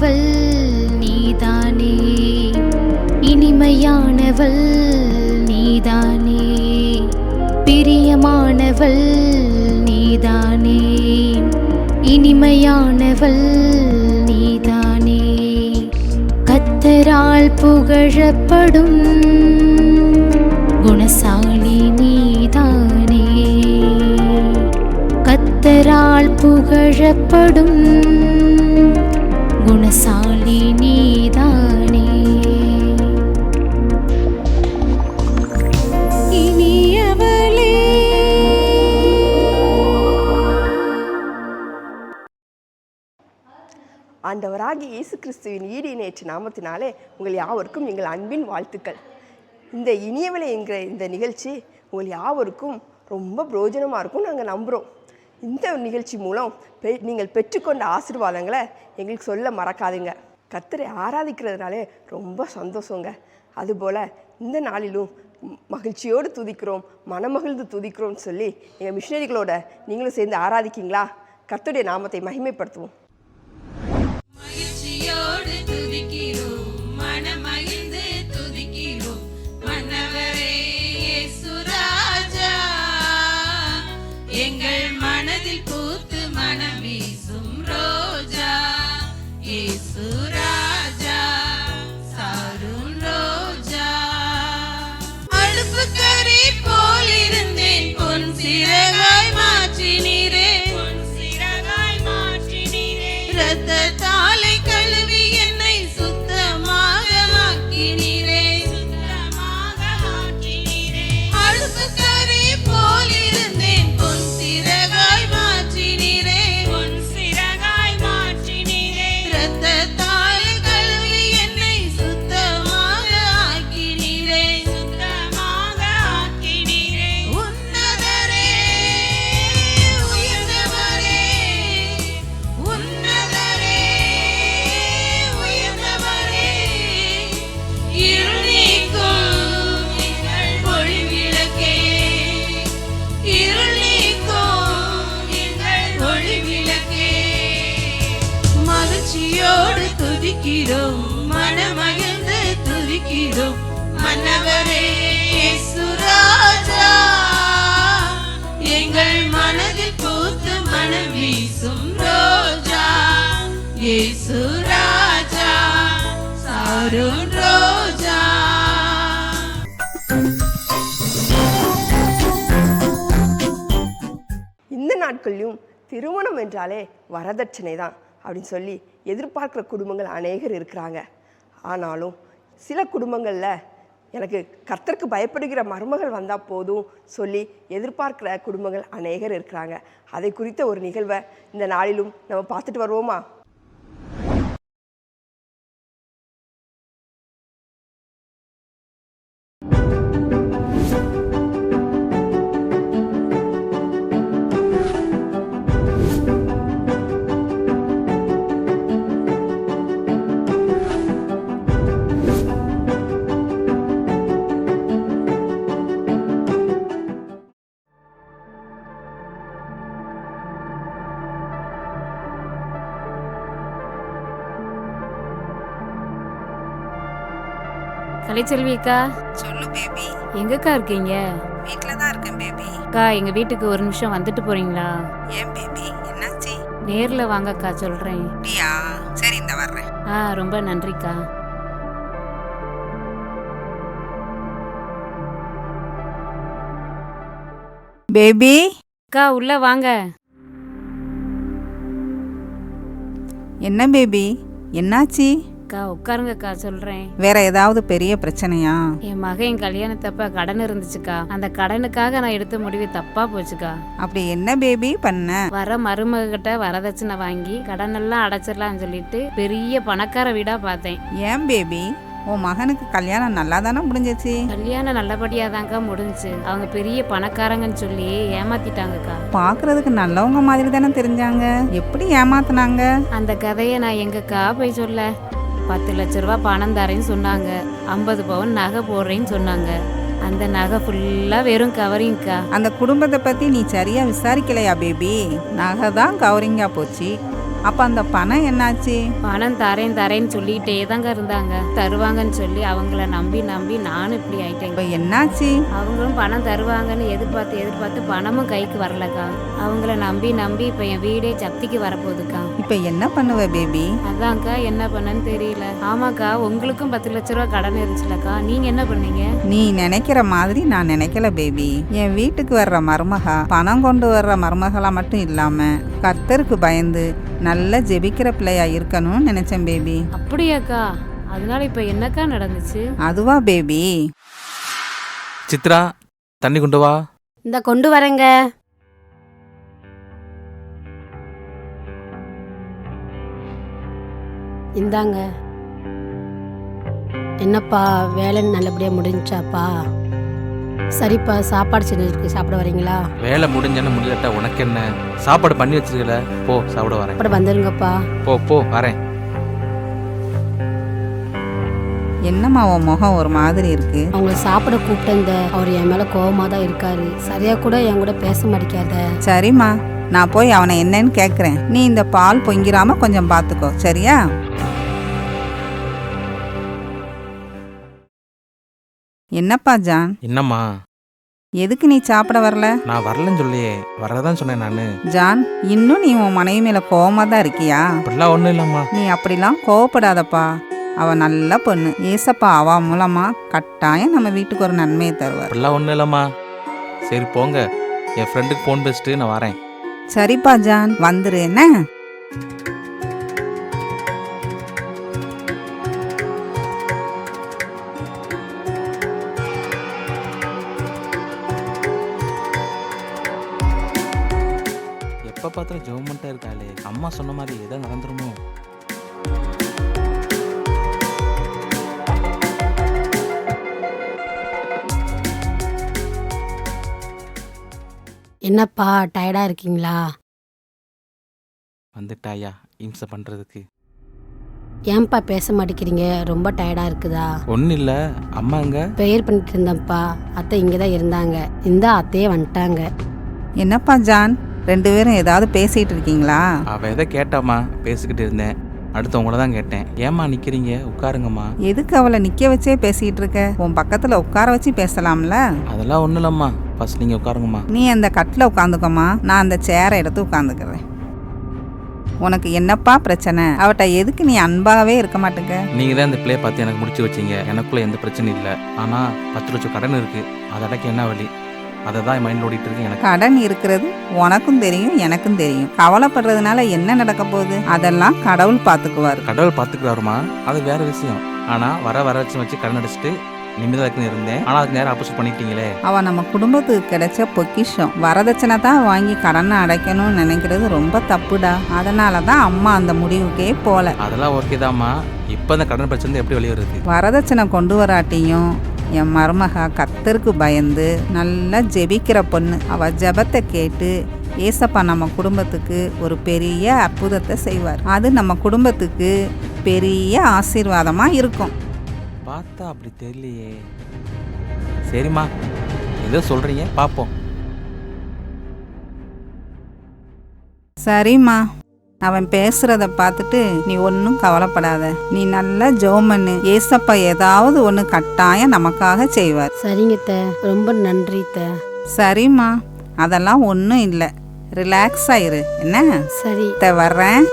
இனிமையானவள் நீதானே, இனிமையானவள் நீதானே, பிரியமானவள் நீதானே, இனிமையானவள் நீதானே. கர்த்தரால் புகழப்படும் குணசாலி நீதானே, கர்த்தரால் புகழப்படும் குணசாலி நீதானே. இனியவளே ஆண்டவராகிய இயேசு கிறிஸ்துவின் ஈடு இணையற்ற நாமத்தினாலே உங்கள் யாவருக்கும் எங்கள் அன்பின் வாழ்த்துக்கள். இந்த இனியவளை என்கிற இந்த நிகழ்ச்சி உங்கள் யாவருக்கும் ரொம்ப பிரயோஜனமாக இருக்கும் நாங்கள் நம்புகிறோம். இந்த நிகழ்ச்சி மூலம் நீங்கள் பெற்றுக்கொண்ட ஆசீர்வாதங்களை எங்களுக்கு சொல்ல மறக்காதுங்க. கர்த்தரை ஆராதிக்கிறதுனாலே ரொம்ப சந்தோஷங்க. அதுபோல் இந்த நாளிலும் மகிழ்ச்சியோடு துதிக்கிறோம், மனமகிழ்ந்து துதிக்கிறோம்னு சொல்லி எங்கள் மிஷினரிகளோட நீங்களும் சேர்ந்து ஆராதிக்கிங்களா? கர்த்தருடைய நாமத்தை மகிமைப்படுத்துவோம். மகிழ்ச்சியோடு துதிக்கிறோம், மனமகிழ்ந்து துதிக்கிறோம், மன்னவரே இயேசு ராஜா. எங்கள் மனதில் பூத்து மனம் வீசும் ரோஜா, இயேசு ராஜா, சாரும் ரோஜா. அடுப்பு கறி போல் இருந்தேன், பொன் சிறகாய் மாற்றினீரே, பொன் சிறகாய் மாற்றினீரே. இரத்தத்தாலே கழுவி என்னை சுத்தமாக ஆக்கினீரே, சுத்தமாக ஆக்கினீரே. அடுப்பு கறி போல் இருந்தேன், பொன் சிறகாய் மாற்றினீரே, பொன் சிறகாய் மாற்றினீரே. இரத்தத்தாலே கழுவி என்னை சுத்தமாக ஆக்கினீரே, சுத்தமாக ஆக்கினீரே. உன்னதரே உயர்ந்தவரே, உன்னதரே உயர்ந்தவரே. இருள் நீக்கும் எங்கள் ஒளி விளக்கே, இருள் நீக்கும் எங்கள் ஒளி விளக்கே. மகிழ்ச்சியோடு துதிக்கிறோம், மனமகிழ்ந்து துதிக்கிறோம், மன்னவரே இயேசு ராஜா. எங்கள் மனதில் பூத்து மனம் வீசும் ரோஜா, இயேசு ராஜா, சாரும் ரோஜா. இந்த நாட்களிலும் திருமணம் என்றாலே வரதட்சணை தான் அப்படின்னு சொல்லி எதிர்பார்க்குற குடும்பங்கள் அநேகர் இருக்கிறாங்க. ஆனாலும் சில குடும்பங்களில் எனக்கு கர்த்தருக்கு பயப்படுகிற மருமகள் வந்தால் போதும் சொல்லி எதிர்பார்க்குற குடும்பங்கள் அநேகர் இருக்கிறாங்க. அதை குறித்த ஒரு நிகழ்வை இந்த நாளிலும் நம்ம பார்த்துட்டு வருவோமா? கலைச்செல்வி அக்கா, சொல்லு பேபி. எங்கக்கா இருக்கீங்க? வீட்ல தான் இருக்கேன் பேபி. அக்கா, எங்க வீட்டுக்கு ஒரு நிமிஷம் வந்துட்டு போறீங்களா? ஏன் பேபி, என்னாச்சு? நேர்ல வாங்கக்கா, சொல்றேன். அப்படியா? சரி, இந்த வர்றேன். ரொம்ப நன்றிக்கா. பேபி, அக்கா, உள்ள வாங்க. என்ன பேபி, என்னாச்சு? அக்கா, உட்காருங்கக்கா, சொல்றேன். வேற ஏதாவது பெரிய பிரச்சனையா? என் மகன் கல்யாணத்தப்ப கடன் இருந்துச்சுக்கா. அந்த கடனுக்காக நான் எடுத்த முடிவு தப்பா போச்சுக்கா. அப்படி என்ன பேபி பண்ண? வர மருமகிட்ட வரதட்சணை வாங்கி கடன் எல்லாம் அடைச்சிடலாம்னு சொல்லிட்டு பெரிய பணக்கார வீடா பார்த்தேன். ஏன் பேபி, உன் மகனுக்கு கல்யாணம் நல்லா தானே முடிஞ்சிச்சு? கல்யாணம் நல்லபடியா தாங்க முடிஞ்சுச்சு. அவங்க பெரிய பணக்காரங்கன்னு சொல்லி ஏமாத்திட்டாங்கக்கா. பாக்குறதுக்கு நல்லவங்க மாதிரி தானே தெரிஞ்சாங்க, எப்படி ஏமாத்தினாங்க? அந்த கதையை நான் எங்கக்கா போய் சொல்ல? 10 லட்ச ரூபா பணம் தரேன்னு சொன்னாங்க, 50 பவுன் நகை போடுறேன்னு சொன்னாங்க. அந்த நகை ஃபுல்லா வெறும் கவரிங்க்கா. அந்த குடும்பத்தை பத்தி நீ சரியா விசாரிக்கலையா பேபி? நகை தான் கவரிங்கா போச்சு. அப்போ அந்த பணம் என்னாச்சு? பணம் தரேன்னு சொல்லிட்டே தாங்க இருந்தாங்க. தருவாங்கன்னு சொல்லி அவங்கள நம்பி நானும் இப்படி ஆயிட்டேங்க. இப்போ என்னாச்சு? அவங்களும் பணம் தருவாங்கன்னு எதிர்பார்த்து பணமும் கைக்கு வரலக்கா. அவங்கள நம்பி இப்போ என் வீடே ஜப்திக்கு வரப்போகுதுக்கா. இப்போ என்ன பண்ணுவ பேபி? அதான்க்கா என்ன பண்ணன்னு தெரியல. ஆமாக்கா, உங்களுக்கும் 10 லட்ச ரூபா கடன் இருந்துச்சுலக்கா, நீங்க என்ன பண்ணீங்க? நீ நினைக்கிற மாதிரி நான் நினைக்கல பேபி. என் வீட்டுக்கு வர்ற மருமகா பணம் கொண்டு வர்ற மருமகளா மட்டும் இல்லாம கர்த்தருக்கு பயந்து நல்ல ஜெபிக்கிற பிள்ளையா இருக்கணும்னு நினைச்சேன் பேபி. அப்படியாக்கா? அதனால இப்ப என்னக்கா நடந்துச்சு? அதுவா பேபி? சித்ரா, தண்ணி கொண்டு வா. இந்த கொண்டு வரேங்க. இந்தாங்க. என்னப்பா வேலை நல்லபடியா முடிஞ்சாப்பா? சரிப்பா, சாப்பாடு செஞ்சிருக்கு, சாப்பிட வரீங்களா? வேலை முடிஞ்சேன்னு முடியலட்டா உனக்கு என்ன? சாப்பாடு பண்ணி வச்சிருக்கல, போ சாப்பிட வரேன். சாப்பிட வந்துருங்கப்பா. போ வரேன். என்னம்மா உன் முகம் ஒரு மாதிரி இருக்கு? அவங்கள சாப்பிட கூப்பிட்டு அவர் என் மேல கோவமா தான் இருக்காரு. சரியா கூட என் கூட பேச மாட்டேக்காத. சரிம்மா, நான் போய் அவனை என்னன்னு கேட்குறேன். நீ இந்த பால் பொங்கிராம கொஞ்சம் பார்த்துக்கோ, சரியா? என்னப்பா ஜான்? என்னம்மா? எதுக்கு நீ சாப்பிட வரல? நான் வரலன்னு சொல்லியே, வரதான் சொன்னேன் நானு. ஜான், இன்னும் நீ உன் மனைவி மேல கோவமா தான் இருக்கியா? அப்படிலாம் ஒன்றும் இல்லைம்மா. நீ அப்படிலாம் கோவப்படாதப்பா. அவ நல்ல பொண்ணு. ஏசப்பா அவ மூலமா கட்டாயம் நம்ம வீட்டுக்கு ஒரு நன்மையை தருவார். அப்படிலாம் ஒன்றும் இல்லைம்மா. சரி போங்க, என் ஃப்ரெண்டுக்கு ஃபோன் பேசிட்டு நான் வரேன். சரிப்பா ஜான், வந்துரு என்ன? எப்போ பார்த்தாலும் ஜெவமெண்ட்டாக இருக்காளே, அம்மா சொன்ன மாதிரி எதோ நடந்துருமோ? என்னப்பா டயர்டா இருக்கீங்களா? வந்துட்டாயா இம்சை பண்ணுறதுக்கு? ஏன்பா பேச மாட்டேங்கிறீங்க? ரொம்ப டயர்டா இருக்குதா? ஒன்றும் இல்லை. அம்மா எங்க? ப்ரேயர் பண்ணிட்டு இருந்தேன்ப்பா. அத்தை இங்கே தான் இருந்தாங்க. இந்த அத்தையே வந்துட்டாங்க. என்னப்பா ஜான், 2 பேரும் ஏதாவது பேசிட்டு இருக்கீங்களா? அவள் எதை கேட்டாம்மா, பேசிக்கிட்டு இருந்தேன். அடுத்து உங்களை தான் கேட்டேன். ஏம்மா நிற்கிறீங்க, உட்காருங்கம்மா. எதுக்கு அவளை நிக்க வச்சே பேசிட்டு இருக்க? உன் பக்கத்துல உட்கார வச்சு பேசலாம்ல? அதெல்லாம் ஒன்றும் இல்லைம்மா, ஃபர்ஸ்ட் நீங்கள் உட்காருங்கம்மா. நீ அந்த கட்டில் உட்காந்துக்கோமா, நான் அந்த சேரை எடுத்து உட்காந்துக்கிறேன். உனக்கு என்னப்பா பிரச்சனை? அவட்ட எதுக்கு நீ அன்பாவே இருக்க மாட்டேங்க? நீங்கள் தான் இந்த பிள்ளையை பார்த்து எனக்கு முடிச்சு வச்சிங்க. எனக்குள்ளே எந்த பிரச்சனையும் இல்லை. ஆனால் 10 லட்சம் கடன் இருக்குது, அதை அடக்க என்ன வழி? அதை தான் என் மைண்டில் ஓடிட்டு இருக்கு. எனக்கு கடன் இருக்கிறது உனக்கும் தெரியும், எனக்கும் தெரியும். கவலைப்படுறதுனால என்ன நடக்க போகுது? அதெல்லாம் கடவுள் பார்த்துக்குவார். கடவுள் பார்த்துக்குறாருமா, அது வேற விஷயம். ஆனால் வரட்சி வச்சு கடன் அடிச்சுட்டு நிம்மதியாக இருக்குன்னு இருந்தேன். ஆனால் அதுக்கு நேரம் ஆப்போசிட் பண்ணிட்டீங்களே. அவன் நம்ம குடும்பத்துக்கு கிடைச்ச பொக்கிஷம். வரதட்சணை தான் வாங்கி கடனை அடைக்கணும்னு நினைக்கிறது ரொம்ப தப்புடா. அதனால தான் அம்மா அந்த முடிவுக்கே போல. அதெல்லாம் ஓகே தான்மா. இப்போ அந்த கடன் பிரச்சனை எப்படி வெளியே வருது? வரதட்சணை கொண்டு வராட்டியும் என் மருமக கர்த்தருக்கு பயந்து நல்லா ஜெபிக்கிற பொண்ணு. அவ ஜெபத்தை கேட்டு ஏசப்பா நம்ம குடும்பத்துக்கு ஒரு பெரிய அற்புதத்தை செய்வார். அது நம்ம குடும்பத்துக்கு பெரிய ஆசீர்வாதமா இருக்கும். பார்த்தா அப்படி தெரியலையே. சரிம்மா, ஏதோ சொல்றீங்க, பார்ப்போம். சரிம்மா, அவன் பேசுறத பார்த்துட்டு நீ ஒன்றும் கவலைப்படாத. நீ நல்லா ஜெபம் பண்ணு. ஏசப்பா ஏதாவது ஒன்று கட்டாயம் நமக்காக செய்வார். சரிங்க அத்தை, ரொம்ப நன்றி அத்தை. சரிம்மா, அதெல்லாம் ஒன்றும் இல்லை. ரிலாக்ஸ் ஆயிரு என்ன? சரி வர்றேன்.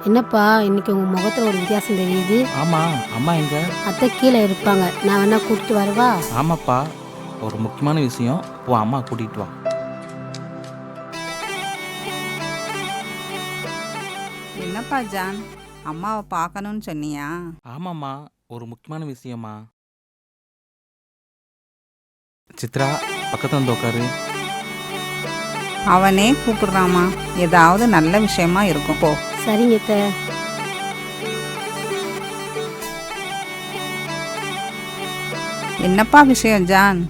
என்னப்பா இன்னைக்கு உங்க முகத்துல ஒரு வித்தியாசம் தெரியுது? ஆமா, அம்மா எங்க? அத்தை கீழே இருப்பாங்க, நான் வேணா கூட்டிட்டு வரவா? ஆமாப்பா, ஒரு முக்கியமான விஷயம். உன் அம்மா கூட்டிகிட்டு வா. என்னப்பா ஜான், அம்மாவை பார்க்கணும்னு சொன்னியா? ஆமாம்மா, ஒரு முக்கியமான விஷயமா. சித்ரா பக்கத்துல வந்து உட்காரு. அவனே கூப்பிடுறாமா, ஏதாவது நல்ல விஷயமா இருக்கும் போ. சரிங்க அத்தை. என்னப்பா விஷயம் ஜான்,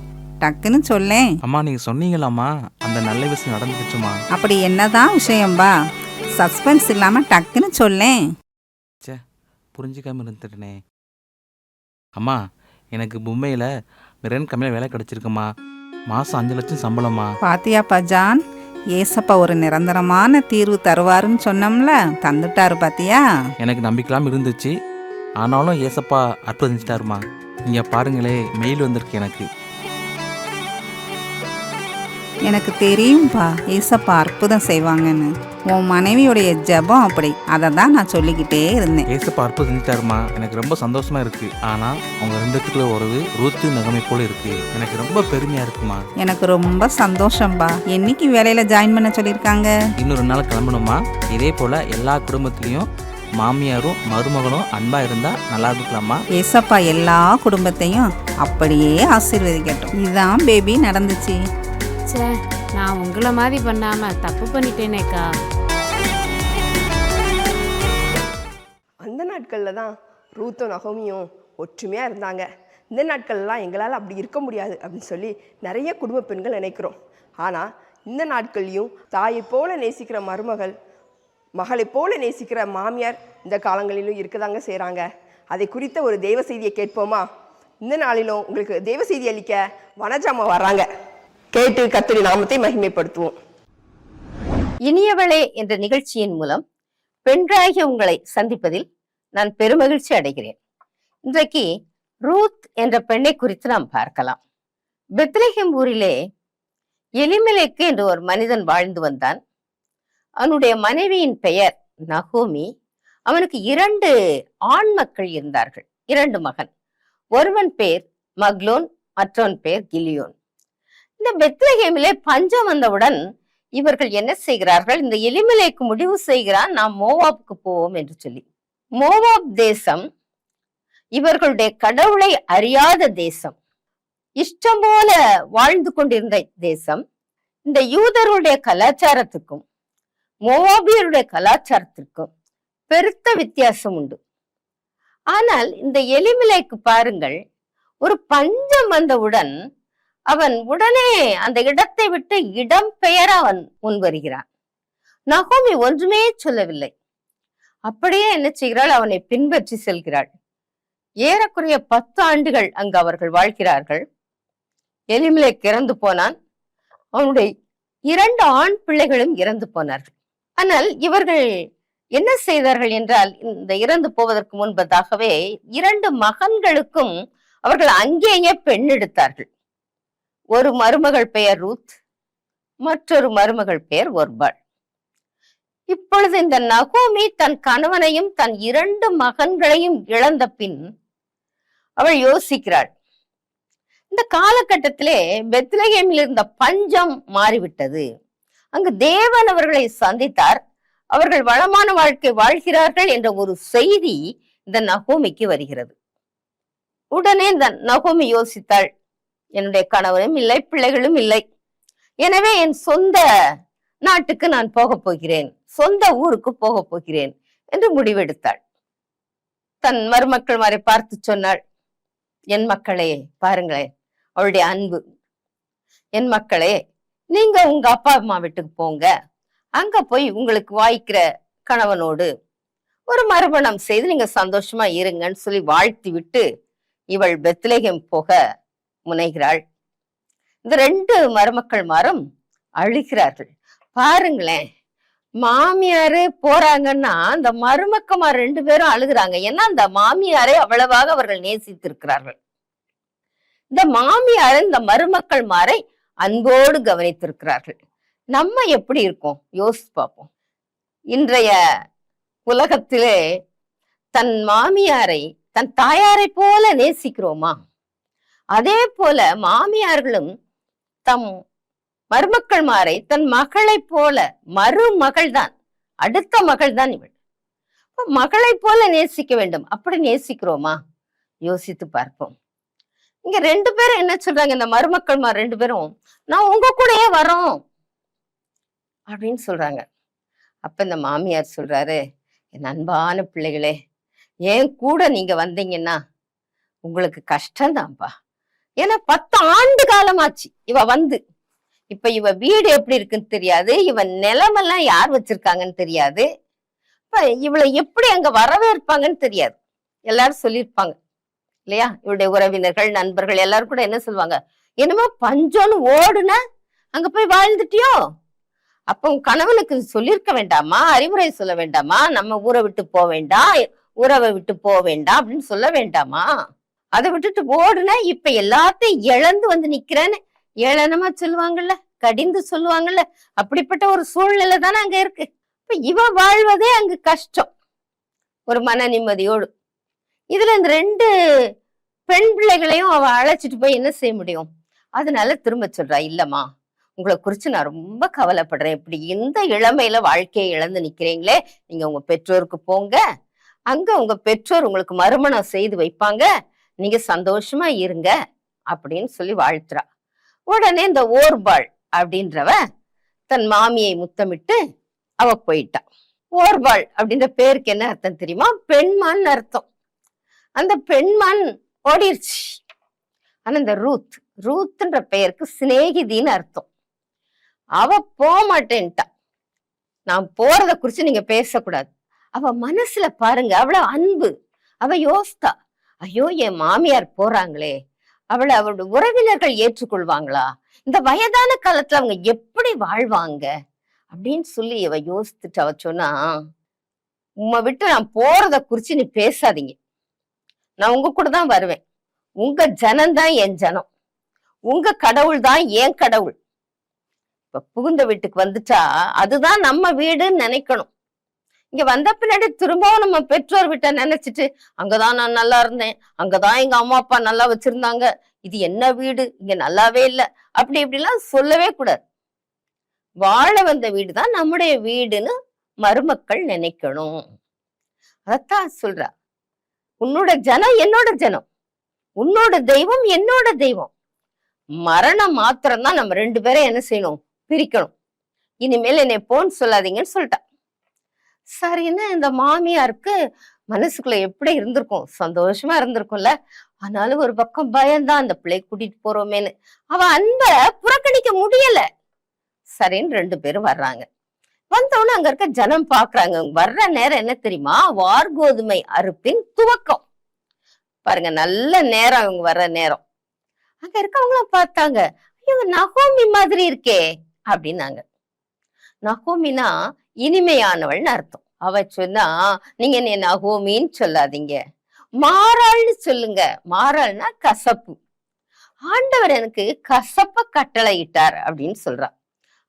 டக்குன்னு சொல்லேன். அம்மா நீங்க சொன்னீங்களாம்மா, அந்த நல்ல விஷயம் நடந்துச்சுமா. அப்படி என்னதான் விஷயம்பா? சஸ்பென்ஸ் இல்லாம டக்குன்னு சொல்லேன். புரிஞ்சுக்காம இருந்துட்டேனே. அம்மா எனக்கு மும்பையில் மிரன் கம்பெனியில் வேலை கிடச்சிருக்குமா. மாதம் 5 லட்சம் சம்பளமா. பாத்தியாப்பா ஜான், ஏசப்பா ஒரு நிரந்தரமான தீர்வு தருவாருன்னு சொன்னோம்ல, தந்துட்டாரு பாத்தியா? எனக்கு நம்பிக்கைலாம் இருந்துச்சு, ஆனாலும் ஏசப்பா அற்புதம் செஞ்சுட்டாருமா. இங்கே பாருங்களே, மெயில் வந்திருக்கு எனக்கு. எனக்கு தெரியும்பா ஏசப்பா அற்புதம் செய்வாங்கன்னு. உன் மனைவியுடைய ஜெபம் அப்படி, அதை தான் நான் சொல்லிக்கிட்டே இருந்தேன். ஏசப்பா அற்புதம் செஞ்சுட்டாருமா, எனக்கு ரொம்ப சந்தோஷமா இருக்கு. ஆனால் அவங்க 2 உறவு ரூத்து நகமை போல இருக்கு. எனக்கு ரொம்ப பெருமையா இருக்குமா. எனக்கு ரொம்ப சந்தோஷம்பா. என்னைக்கு வேலையில ஜாயின் பண்ண சொல்லியிருக்காங்க? இன்னொரு நாள் கிளம்பணுமா. இதே போல எல்லா குடும்பத்திலையும் மாமியாரும் மருமகனும் அன்பா இருந்தா நல்லா இருக்கலாமா. ஏசப்பா எல்லா குடும்பத்தையும் அப்படியே ஆசீர்வதிக்கட்டும். இதுதான் பேபி நடந்துச்சு. சே, நான் உங்களை மாதிரி பண்ணாம தப்பு பண்ணிட்டேனேக்கா. அந்த நாட்களில் தான் ரூத்தும் நகோமியும் ஒற்றுமையாக இருந்தாங்க. இந்த நாட்கள்லாம் எங்களால் அப்படி இருக்க முடியாது அப்படின்னு சொல்லி நிறைய குடும்ப பெண்கள் நினைக்கிறோம். ஆனால் இந்த நாட்கள்லையும் தாயை போல நேசிக்கிற மருமகள், மகளை போல நேசிக்கிற மாமியார் இந்த காலங்களிலும் இருக்கதாங்க செய்கிறாங்க. அதை குறித்த ஒரு தெய்வ செய்தியை கேட்போமா? இந்த நாளிலும் உங்களுக்கு தெய்வ செய்தி அளிக்க வனஜாமா வர்றாங்க. கேட்டு கர்த்தருடைய நாமத்தை மகிமைப்படுத்துவோம். இனியவளே என்ற நிகழ்ச்சியின் மூலம் பெண்களாகிய உங்களை சந்திப்பதில் நான் பெருமகிழ்ச்சி அடைகிறேன். இன்றைக்கு ரூத் என்ற பெண்ணை குறித்து நாம் பார்க்கலாம். பெத்லெஹேம் ஊரிலே எலிமெலேக்கு என்று ஒரு மனிதன் வாழ்ந்து வந்தான். அவனுடைய மனைவியின் பெயர் நகோமி. அவனுக்கு 2 ஆண் மக்கள் இருந்தார்கள், 2 மகன். ஒருவன் பேர் மக்லோன், மற்றவன் பேர் கிலியோன். இந்த பெத்லெஹேமிலே பஞ்சம் வந்தவுடன் இவர்கள் என்ன செய்கிறார்கள்? இந்த எலிமெலேக்கு முடிவு செய்கிறான், நாம் மோவாப்புக்கு போவோம் என்று சொல்லி. மோவாப் தேசம் இவர்களுடைய கடவுளை அறியாத தேசம், இஷ்டம் போல வாழ்ந்து கொண்டிருந்த தேசம். இந்த யூதருடைய கலாச்சாரத்துக்கும் மோவாபியருடைய கலாச்சாரத்திற்கும் பெருத்த வித்தியாசம் உண்டு. ஆனால் இந்த எலிமெலேக்கு பாருங்கள், ஒரு பஞ்சம் வந்தவுடன் அவன் உடனே அந்த இடத்தை விட்டு இடம் பெயர அவன் முன் வருகிறான். நகோமி ஒன்றுமே சொல்லவில்லை. அப்படியே என்ன செய்கிறாள்? அவனை பின்பற்றி செல்கிறாள். ஏறக்குறைய 10 ஆண்டுகள் அங்கு அவர்கள் வாழ்கிறார்கள். எலிமெலேக்கு இறந்து போனான். அவனுடைய 2 ஆண் பிள்ளைகளும் இறந்து போனார்கள். ஆனால் இவர்கள் என்ன செய்தார்கள் என்றால், இந்த இறந்து போவதற்கு முன்பதாகவே 2 மகன்களுக்கும் அவர்கள் அங்கேயே பெண் எடுத்தார்கள். ஒரு மருமகள் பெயர் ரூத், மற்றொரு மருமகள் பெயர் ஒர்பாள். இப்பொழுது இந்த நகோமி தன் கணவனையும் தன் 2 மகன்களையும் இழந்த பின் அவள் யோசிக்கிறாள். இந்த காலகட்டத்திலே பெத்லெஹேமில் இருந்த பஞ்சம் மாறிவிட்டது. அங்கு தேவன் அவர்களை சந்தித்தார். அவர்கள் வளமான வாழ்க்கை வாழ்கிறார்கள் என்ற ஒரு செய்தி இந்த நகோமிக்கு வருகிறது. உடனே இந்த நகோமி யோசித்தாள், என்னுடைய கணவனும் இல்லை, பிள்ளைகளும் இல்லை. எனவே என் சொந்த நாட்டுக்கு நான் போக போகிறேன், சொந்த ஊருக்கு போக போகிறேன் என்று முடிவெடுத்தாள். தன் மருமக்கள் மாரை பார்த்து சொன்னாள், என் மக்களே பாருங்களேன் அவளுடைய அன்பு. என் மக்களே, நீங்க உங்க அப்பா அம்மா வீட்டுக்கு போங்க, அங்க போய் உங்களுக்கு வாய்க்கிற கணவனோடு ஒரு மறுமணம் செய்து நீங்க சந்தோஷமா இருங்கன்னு சொல்லி வாழ்த்தி விட்டு இவள் பெத்லெஹேம் போக முனைகிறாள். இந்த 2 மருமக்கள் மாரும் அழுகிறார்கள். பாருங்களேன், மாமியாரு போறாங்கன்னா அந்த மருமக்கமார் 2 பேரும் அழுகிறாங்க. ஏன்னா அந்த மாமியாரை அவ்வளவாக அவர்கள் நேசித்திருக்கிறார்கள். இந்த மாமியார் இந்த மருமக்கள் மாரை அன்போடு கவனித்திருக்கிறார்கள். நம்ம எப்படி இருக்கோம் யோசிச்சு பார்ப்போம். இன்றைய உலகத்திலே தன் மாமியாரை தன் தாயாரை போல நேசிக்கிறோமா? அதே போல மாமியார்களும் தம் மருமக்கள் மாரை தன் மகளை போல, மருமகள் தான், அடுத்த மகள் தான் இவள், மகளை போல நேசிக்க வேண்டும். அப்படி நேசிக்கிறோமா? யோசித்து பார்ப்போம். இங்க 2 பேரும் என்ன சொல்றாங்க, இந்த மருமக்கள்மா 2 பேரும், நான் உங்க கூடயே வரோம் அப்படின்னு சொல்றாங்க. அப்ப இந்த மாமியார் சொல்றாரு, என் அன்பான பிள்ளைகளே, ஏன் கூட நீங்க வந்தீங்கன்னா உங்களுக்கு கஷ்டம்தான்ப்பா. ஏன்னா 10 ஆண்டு காலமாச்சு இவ வந்து. இப்ப இவ வீடு எப்படி இருக்குன்னு தெரியாது, இவ நிலமெல்லாம் யார் வச்சிருக்காங்கன்னு தெரியாது, இப்ப இவளை எப்படி அங்க வரவேற்பாங்கன்னு தெரியாது. எல்லாரும் சொல்லியிருப்பாங்க இல்லையா, இவருடைய உறவினர்கள் நண்பர்கள் எல்லாரும் கூட என்ன சொல்லுவாங்க, என்னமோ பஞ்சோன்னு ஓடுன அங்க போய் வாழ்ந்துட்டியோ. அப்ப உன் கணவனுக்கு சொல்லியிருக்க வேண்டாமா, அறிவுரை சொல்ல வேண்டாமா, நம்ம ஊரை விட்டு போக வேண்டாம், உறவை விட்டு போக வேண்டாம் அப்படின்னு சொல்ல வேண்டாமா? அதை விட்டுட்டு ஓடுன, இப்ப எல்லாத்தையும் இழந்து வந்து நிக்கிறேன்னு ஏளனமா சொல்லுவாங்கல்ல, கடிந்து சொல்லுவாங்கல்ல, அப்படிப்பட்ட ஒரு சூழ்நிலை தானே அங்க இருக்கு. இப்ப இவ வாழ்வதே அங்க கஷ்டம், ஒரு மன நிம்மதியோடு. இதுல இந்த 2 பெண் பிள்ளைகளையும் அவ அழைச்சிட்டு போய் என்ன செய்ய முடியும்? அதனால திரும்ப சொல்றா, இல்லம்மா உங்களை குறிச்சு நான் ரொம்ப கவலைப்படுறேன், இப்படி இந்த இளமையில வாழ்க்கையை இழந்து நிக்கிறீங்களே, நீங்க உங்க பெற்றோருக்கு போங்க, அங்க உங்க பெற்றோர் உங்களுக்கு மறுமணம் செய்து வைப்பாங்க, நீங்க சந்தோஷமா இருங்க அப்படின்னு சொல்லி வாழ்த்துறா. உடனே இந்த ஓர்பாள் அப்படின்றவ தன் மாமியை முத்தமிட்டு அவ போயிட்டா. ஓர்பாள் அப்படின்ற பேருக்கு என்ன அர்த்தம் தெரியுமா? பெண்மான் அர்த்தம். அந்த பெண்மான் ஓடிருச்சு. ஆனா இந்த ரூத்ன்ற பெயருக்கு சிநேகிதின்னு அர்த்தம். அவ போக மாட்டேன்ட்டா. நான் போறத குறிச்சு நீங்க பேசக்கூடாது. அவ மனசுல பாருங்க அவ்வளவு அன்பு. அவ யோசித்தா, ஐயோ என் மாமியார் போறாங்களே, அவளுடைய உறவினர்கள் ஏற்றுக்கொள்வாங்களா, இந்த வயதான காலத்துல அவங்க எப்படி வாழ்வாங்க அப்படின்னு சொல்லி அவ யோசித்துட்டு அவ சொன்னா, உம்மை விட்டு நான் போறத குறிச்சு நீ பேசாதீங்க, நான் உங்க கூட தான் வருவேன், உங்க ஜனம்தான் என் ஜனம், உங்க கடவுள் தான் என் கடவுள். இப்ப புகுந்த வீட்டுக்கு வந்துட்டா அதுதான் நம்ம வீடுன்னு நினைக்கணும். இங்க வந்த பின்னாடி திரும்பவும் நம்ம பெற்றோர் வீட்டை நினைச்சிட்டு, அங்கதான் நான் நல்லா இருந்தேன், அங்கதான் எங்க அம்மா அப்பா நல்லா வச்சிருந்தாங்க, இது என்ன வீடு, இங்க நல்லாவே இல்லை, அப்படி இப்படிலாம் சொல்லவே கூடாது. வாழ வந்த வீடுதான் நம்முடைய வீடுன்னு மருமக்கள் நினைக்கணும். அதத்தான் சொல்றா, உன்னோட ஜனம் என்னோட ஜனம், உன்னோட தெய்வம் என்னோட தெய்வம். மரணம் மாத்திரம்தான் நம்ம 2 பேரும் என்ன செய்யணும், பிரிக்கணும். இனிமேல் என்னை போன்னு சொல்லாதீங்கன்னு சொல்லிட்டா. சரின்னு இந்த மாமியாருக்கு மனசுக்குள்ள எப்படி இருந்திருக்கும், சந்தோஷமா இருந்திருக்கும்ல. ஆனாலும் ஒரு பக்கம் பயம்தான், அந்த பிள்ளை கூட்டிட்டு போறோமேன்னு. அவ அன்பை புறக்கணிக்க முடியல. சரின்னு 2 பேரும் வர்றாங்க. வந்தோன்னு அங்க இருக்க ஜனம் பாக்குறாங்க. வர்ற நேரம் என்ன தெரியுமா, வார்கோதுமை அறுப்பின் துவக்கம். பாருங்க, நல்ல நேரம் இவங்க வர்ற நேரம். அங்க இருக்கவங்களும் பார்த்தாங்க, ஐயோ நகோமி மாதிரி இருக்கே அப்படின்னாங்க. நகோமினா இனிமையானவள்னு அர்த்தம். அவ சொன்னா, நீங்க என்ன நகோமின்னு சொல்லாதீங்க, மாறாள்னு சொல்லுங்க. மாறாள்னா கசப்பு. ஆண்டவர் எனக்கு கசப்ப கட்டளை இட்டார் அப்படின்னு சொல்றா.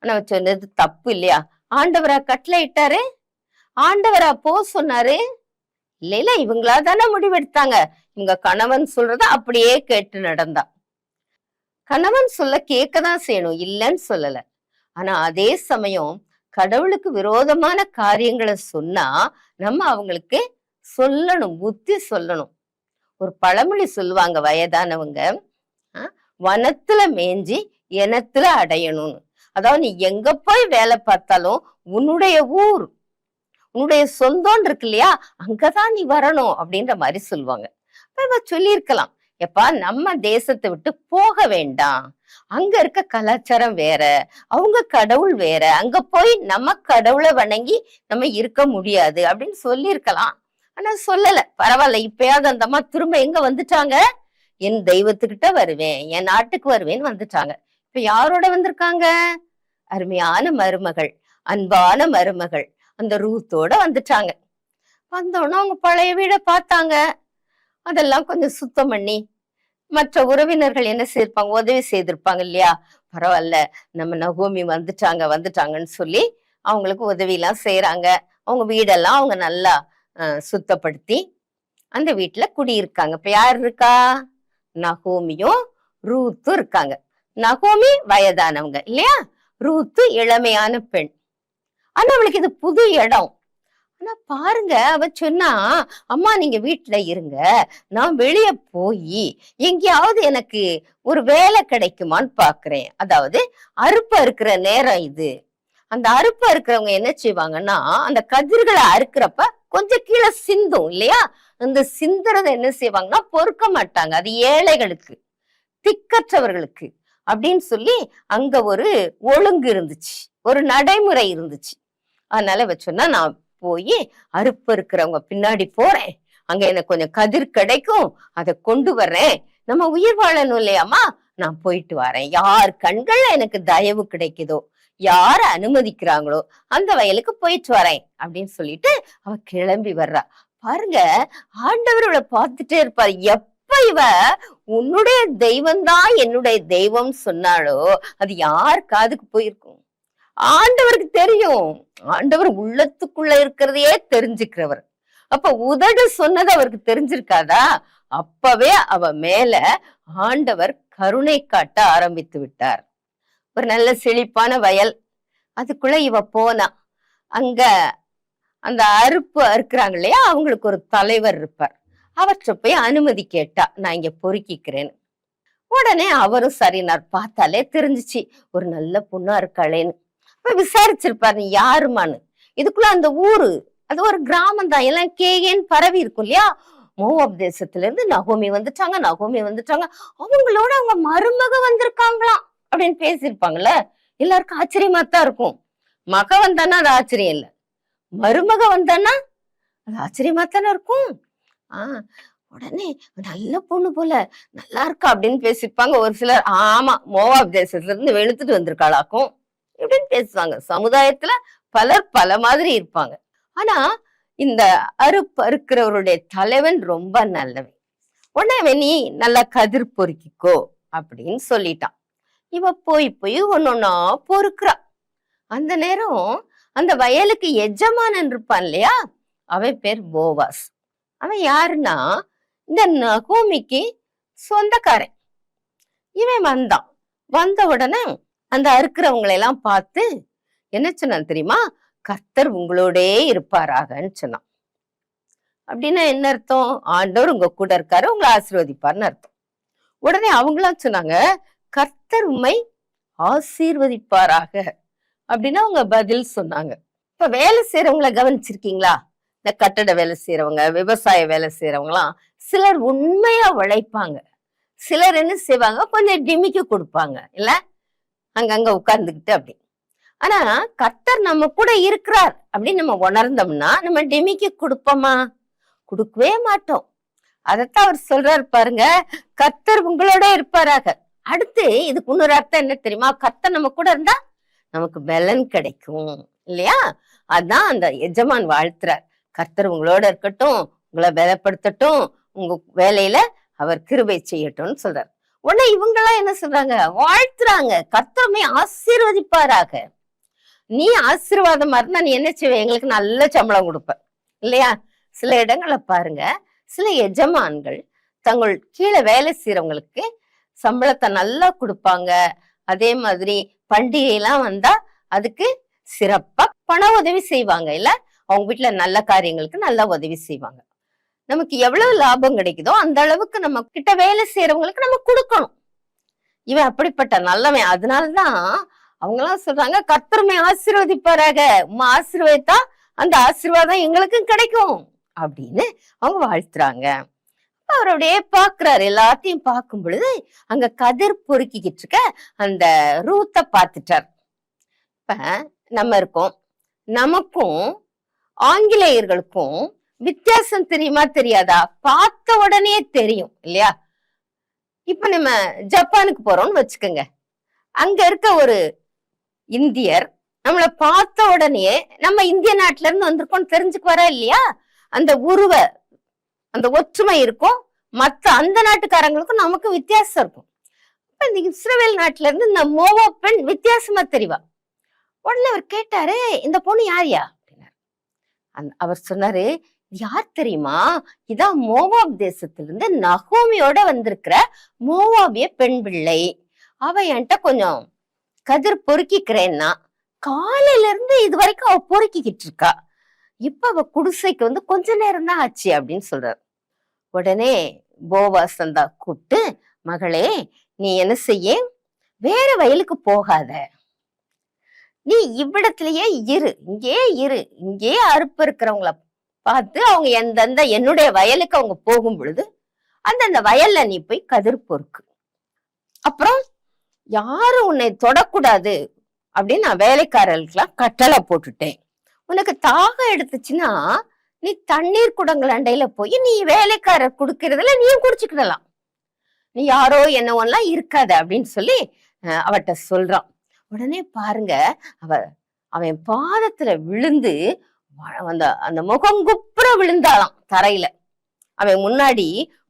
ஆனா அவ சொன்னது தப்பு இல்லையா? ஆண்டவரா கட்டளை இட்டாரு, ஆண்டவரா போ சொன்னாரு? இல்ல, இவங்களா தானே முடிவெடுத்தாங்க. இவங்க கணவன் சொல்றத அப்படியே கேட்டு நடந்தா. கணவன் சொல்ல கேட்கதான் செய்யணும், இல்லைன்னு சொல்லல. ஆனா அதே சமயம் கடவுளுக்கு விரோதமான காரியங்களை சொன்னா நம்ம அவங்களுக்கு சொல்லணும், புத்தி சொல்லணும். ஒரு பழமொழி சொல்லுவாங்க வயதானவங்க, வனத்துல மேஞ்சி எனத்துல அடையணும்னு. அதாவது நீ எங்க போய் வேலை பார்த்தாலும் உன்னுடைய ஊர், உன்னுடைய சொந்தம் இருக்கு இல்லையா, அங்கதான் நீ வரணும் அப்படின்ற மாதிரி சொல்லுவாங்க. சொல்லியிருக்கலாம், எப்பா நம்ம தேசத்தை விட்டு போக வேண்டாம், அங்க இருக்க கலாச்சாரம் வேற, அவங்க கடவுள் வேற, அங்க போய் நம்ம கடவுளை வணங்கி நம்ம இருக்க முடியாது அப்படின்னு சொல்லியிருக்கலாம். ஆனா சொல்லல. பரவாயில்ல, இப்பயாவது அந்த அம்மா திரும்ப எங்க வந்துட்டாங்க, என் தெய்வத்துக்கிட்ட வருவேன், என் நாட்டுக்கு வருவேன்னு வந்துட்டாங்க. இப்ப யாரோட வந்திருக்காங்க? அருமையான மருமகள், அன்பான மருமகள், அந்த ரூத்தோட வந்துட்டாங்க. வந்தோன்னா அவங்க பழைய வீடை பார்த்தாங்க. அதெல்லாம் கொஞ்சம் சுத்தம் பண்ணி மற்ற உறவினர்கள் என்ன செய்திருப்பாங்க, உதவி செய்திருப்பாங்க இல்லையா. பரவாயில்ல, நம்ம நகோமி வந்துட்டாங்கன்னு சொல்லி அவங்களுக்கு உதவி எல்லாம் செய்யறாங்க. அவங்க வீடெல்லாம் அவங்க நல்லா சுத்தப்படுத்தி அந்த வீட்டுல குடியிருக்காங்க. இப்ப யார் இருக்கா? நகோமியும் ரூத்தும் இருக்காங்க. நகோமி வயதானவங்க இல்லையா, ரூத்து இளமையான பெண். ஆனா அவளுக்கு இது புது இடம். ஆனா பாருங்க, அவ சொன்னா, அம்மா நீங்க வீட்டுல இருங்க, நான் வெளிய போய் எங்கேயாவது எனக்கு ஒரு வேலை கிடைக்குமான்னு பாக்குறேன். அதாவது அறுப்பு அறுக்கிற நேரம் இது. அந்த அறுப்பு அறுக்கிறவங்க என்ன செய்வாங்கன்னா, அந்த கதிர்களை அறுக்கிறப்ப கொஞ்சம் கீழே சிந்தும் இல்லையா? அந்த சிந்துறதை என்ன செய்வாங்கன்னா பொறுக்க மாட்டாங்க. அது ஏழைகளுக்கு, திக்கற்றவர்களுக்கு அப்படின்னு சொல்லி அங்க ஒரு ஒழுங்கு இருந்துச்சு, ஒரு நடைமுறை இருந்துச்சு. அதனால இவ சொன்னா, நான் போய் அறுப்பு இருக்கிறவங்க பின்னாடி போறேன், அங்க எனக்கு கொஞ்சம் கதிர் கிடைக்கும், அதை கொண்டு வர்றேன், நம்ம உயிர் வாழணும் இல்லையாமா, நான் போயிட்டு வரேன். யார் கண்கள்ல எனக்கு தயவு கிடைக்குதோ, யார அனுமதிக்கிறாங்களோ அந்த வயலுக்கு போயிட்டு வரேன் அப்படின்னு சொல்லிட்டு அவ கிளம்பி வர்றா. பாருங்க, ஆண்டவர் இவளை பார்த்துட்டே இருப்பாரு. எப்ப இவ உன்னுடைய தெய்வம்தான் என்னுடைய தெய்வம் சொன்னாலோ அது யார் காதுக்கு போயிருக்கும்? ஆண்டவருக்கு தெரியும். ஆண்டவர் உள்ளத்துக்குள்ள இருக்கிறதையே தெரிஞ்சுக்கிறவர். அப்ப உதடு சொன்னது அவருக்கு தெரிஞ்சிருக்காதா? அப்பவே அவ மேல ஆண்டவர் கருணை காட்ட ஆரம்பித்து விட்டார். ஒரு நல்ல செழிப்பான வயல், அதுக்குள்ள இவ போனா. அங்க அந்த அறுப்பு அறுக்கிறாங்க இல்லையா, அவங்களுக்கு ஒரு தலைவர் இருப்பார். அவற்றை போய் அனுமதி கேட்டா, நான் இங்க பொறுக்கிக்கிறேன்னு. உடனே அவரும் சரினார். பார்த்தாலே தெரிஞ்சிச்சு ஒரு நல்ல பொண்ணா இருக்காளேன்னு. விசாரிச்சிருப்பாரு, நீ யாருமான்னு. இதுக்குள்ள அந்த ஊரு, அது ஒரு கிராமம் தான், எல்லாம் கேகேன்னு பரவி இருக்கும் இல்லையா? மோவாப் தேசத்துல இருந்து நகோமி வந்துட்டாங்க, அவங்களோட அவங்க மருமக வந்திருக்காங்களாம் அப்படின்னு பேசியிருப்பாங்கல்ல. எல்லாருக்கும் ஆச்சரியமா தான் இருக்கும். மக வந்தானா அது ஆச்சரியம் இல்லை, மருமக வந்தானா அது ஆச்சரியமா தானே இருக்கும். உடனே நல்ல பொண்ணு போல, நல்லா இருக்கா அப்படின்னு பேசியிருப்பாங்க. ஒரு சிலர், ஆமா மோவாப் தேசத்துல இருந்து வெளுத்துட்டு வந்திருக்காளாக்கும் இப்படின்னு பேசுவாங்க. சமுதாயத்துல பலர் பல மாதிரி இருப்பாங்க. ஆனா இந்த அறுப்பு அறுக்கிறவருடைய தலைவன் ரொம்ப நல்லவன். உடனே நீ நல்லா கதிர் பொறுக்கிக்கோ அப்படின்னு சொல்லிட்டான். இவ போய் போய் ஒன்னொன்னா பொறுக்கிறா. அந்த நேரம் அந்த வயலுக்கு எஜமானன் இருப்பான் இல்லையா, அவன் பேர் போவாஸ். அவன் யாருன்னா இந்த நகோமிக்கு சொந்தக்காரன். இவன் வந்த உடனே அந்த அறுக்கிறவங்களை எல்லாம் பார்த்து என்ன சொன்னான் தெரியுமா? கர்த்தர் உங்களோடே இருப்பாராகன்னு சொன்னான். அப்படின்னா என்ன அர்த்தம்? ஆண்டவர் உங்க கூட இருக்காரு, உங்களை ஆசீர்வதிப்பார்னு அர்த்தம். உடனே அவங்களாம் சொன்னாங்க, கர்த்தர் உம்மை ஆசீர்வதிப்பாராக அப்படின்னா அவங்க பதில் சொன்னாங்க. இப்ப வேலை செய்யறவங்களை கவனிச்சிருக்கீங்களா? இந்த கட்டட வேலை செய்யறவங்க, விவசாய வேலை செய்யறவங்களாம் சிலர் உண்மையா உழைப்பாங்க, சிலர் என்ன செய்வாங்க, கொஞ்சம் டிமிக்கு கொடுப்பாங்க இல்ல, அங்கங்க உட்கார்ந்துக்கிட்டு அப்படி. ஆனா கர்த்தர் நம்ம கூட இருக்கிறார் அப்படின்னு நம்ம உணர்ந்தோம்னா நம்ம டிமிக்கு கொடுப்போமா? கொடுக்கவே மாட்டோம். அதத்தான் அவர் சொல்றாரு பாருங்க, கர்த்தர் உங்களோட இருப்பாராக. அடுத்து இதுக்கு இன்னொரு அர்த்தம் என்ன தெரியுமா? கர்த்தர் நம்ம கூட இருந்தா நமக்கு பலன் கிடைக்கும் இல்லையா? அதான் அந்த எஜமான் வாழ்த்துறார், கர்த்தர் உங்களோட இருக்கட்டும், உங்களை பலப்படுத்தட்டும், உங்க வேலையில அவர் கிருபை செய்யட்டும்னு சொல்றாரு. உடனே இவங்கெல்லாம் என்ன சொல்றாங்க? வாழ்த்துறாங்க, கர்த்தருமே ஆசீர்வதிப்பாராக. நீ ஆசீர்வாதமா இருந்தா நீ என்ன செய்வ? எங்களுக்கு நல்ல சம்பளம் கொடுப்ப இல்லையா? சில இடங்களை பாருங்க, சில எஜமான்கள் தங்கள் கீழே வேலை செய்யறவங்களுக்கு சம்பளத்தை நல்லா கொடுப்பாங்க. அதே மாதிரி பண்டிகை எல்லாம் வந்தா அதுக்கு சிறப்பா பண உதவி செய்வாங்க இல்ல, அவங்க வீட்டுல நல்ல காரியங்களுக்கு நல்லா உதவி செய்வாங்க. நமக்கு எவ்வளவு லாபம் கிடைக்குதோ அந்த அளவுக்கு நம்ம கிட்ட வேலை செய்யறவங்களுக்கு நம்ம கொடுக்கணும். இவன் அப்படிப்பட்ட நல்லவன். அதனாலதான் அவங்கெல்லாம் சொல்றாங்க, கர்த்தருமே ஆசீர்வதிப்பாராக, ஆசீர்வதித்தா அந்த ஆசீர்வாதம் எங்களுக்கும் கிடைக்கும் அப்படின்னு அவங்க வாழ்த்துறாங்க. அவருடைய பாக்குறாரு, எல்லாத்தையும் பார்க்கும் பொழுது அங்க கதிர் பொறுக்கிக்கிட்டு இருக்க அந்த ரூத்தை பார்த்துட்டார். இப்ப நம்ம இருக்கோம், நமக்கும் ஆங்கிலேயர்களுக்கும் வித்தியாசம் தெரியுமா தெரியாதா? பார்த்த உடனே தெரியும் இல்லையா? இப்ப நம்ம ஜப்பானுக்கு போறோம்னு வச்சுக்கோங்க, அங்க இருக்க ஒரு இந்தியர் நம்மளை பார்த்த உடனே நம்ம இந்திய நாட்டுல இருந்து வந்திருக்கோம்னு தெரிஞ்சுக்குவாரா இல்லையா? அந்த அந்த ஒற்றுமை இருக்கும். மற்ற அந்த நாட்டுக்காரங்களுக்கும் நமக்கு வித்தியாசம் இருக்கும். இந்த இஸ்ரேல் நாட்டுல இருந்து இந்த மோவாப் பெண் வித்தியாசமா தெரிவா. உடனே அவர் கேட்டாரு, இந்த பொண்ணு யாரியா அப்படின்னாரு. அவர் சொன்னாரு, யார் தெரியுமா? இதான் மோவாப் தேசத்திலிருந்து நகோமியோட வந்திருக்கிற மோவாபிய பெண் பிள்ளை. அவ என்கிட்ட கொஞ்சம் கதிர் பொறுக்கிக்கிறேன்னா காலையில இருந்து இது வரைக்கும் அவ பொறுக்கிக்கிட்டு இருக்கா. இப்ப அவ குடிசைக்கு வந்து கொஞ்ச நேரம் தான் ஆச்சு அப்படின்னு சொல்றாரு. உடனே போவாஸ் அந்த கூப்பிட்டு, மகளே நீ என்ன செய்ய, வேற வயலுக்கு போகாத, நீ இவ்விடத்திலேயே இரு, இங்கே அறுப்பு இருக்கிறவங்கள பார்த்து அவங்க எந்தெந்த என்னுடைய வயலுக்கு அவங்க போகும் பொழுது அந்தந்த வயல்ல நீ போய் கதிர் பொறுக்கு. அப்புறம் யாரும் உன்னை தொடக்கூடாது அப்படின்னு நான் வேலைக்காரர்களுக்கெல்லாம் கட்டளை போட்டுட்டேன். உனக்கு தாகம் எடுத்துச்சுன்னா நீ தண்ணீர் குடங்கள் அண்டையில போய் நீ வேலைக்காரர் குடுக்கறதுல நீயும் குடிச்சுக்கிடலாம், நீ யாரோ என்னவெல்லாம் இருக்காத அப்படின்னு சொல்லி அவட்ட சொல்றான். உடனே பாருங்க, அவன் பாதத்துல விழுந்து அந்த முகங்குப்புற விழுந்தாளாம் தரையில. அவன் முன்னாடி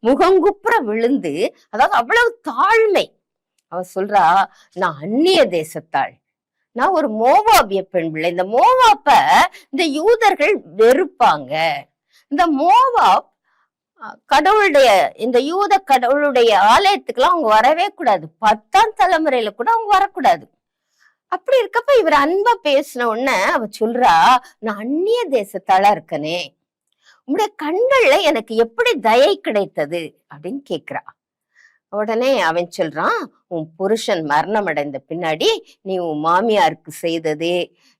முகங்குப்புற விழுந்து, அதாவது அவ்வளவு தாழ்மை. அவ சொல்றா, நான் அந்நிய தேசத்தாள், நான் ஒரு மோவாபிய பெண் பிள்ளை. இந்த மோவாப்ப இந்த யூதர்கள் வெறுப்பாங்க. இந்த மோவாப் கடவுளுடைய, இந்த யூத கடவுளுடைய ஆலயத்துக்குலாம் அவங்க வரவே கூடாது, 10ஆம் தலைமுறையில கூட அவங்க வரக்கூடாது. அப்படி இருக்கப்ப இவர் அன்பா பேசின உடனே அவ சொல்றா, நான் அந்நிய தேசத்தாளா இருக்கனே, உங்களுடைய கண்கள்ல எனக்கு எப்படி தயை கிடைத்தது அப்படின்னு கேக்குறா. உடனே அவன் சொல்றான், உன் புருஷன் மரணம் அடைந்த பின்னாடி நீ உன் மாமியாருக்கு செய்தது,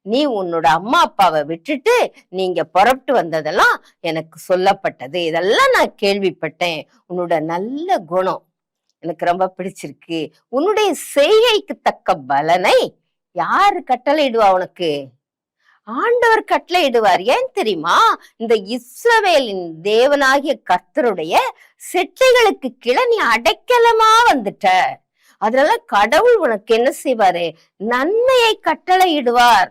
நீ உன்னோட அம்மா அப்பாவை விட்டுட்டு நீங்க புறப்பட்டு வந்ததெல்லாம் எனக்கு சொல்லப்பட்டது, இதெல்லாம் நான் கேள்விப்பட்டேன். உன்னோட நல்ல குணம் எனக்கு ரொம்ப பிடிச்சிருக்கு. உன்னுடைய செய்கைக்கு தக்க பலனை யாரு கட்டளையிடுவா உனக்கு? ஆண்டவர் கட்டளையிடுவார். ஏன் தெரியுமா? இந்த இஸ்ரவேலின் தேவனாகிய கர்த்தருடைய செட்டைகளுக்கு கீழே நீ அடைக்கலமா வந்துட்ட. அதனால கடவுள் உனக்கு என்ன செய்வாரு? நன்மையை கட்டளையிடுவார்.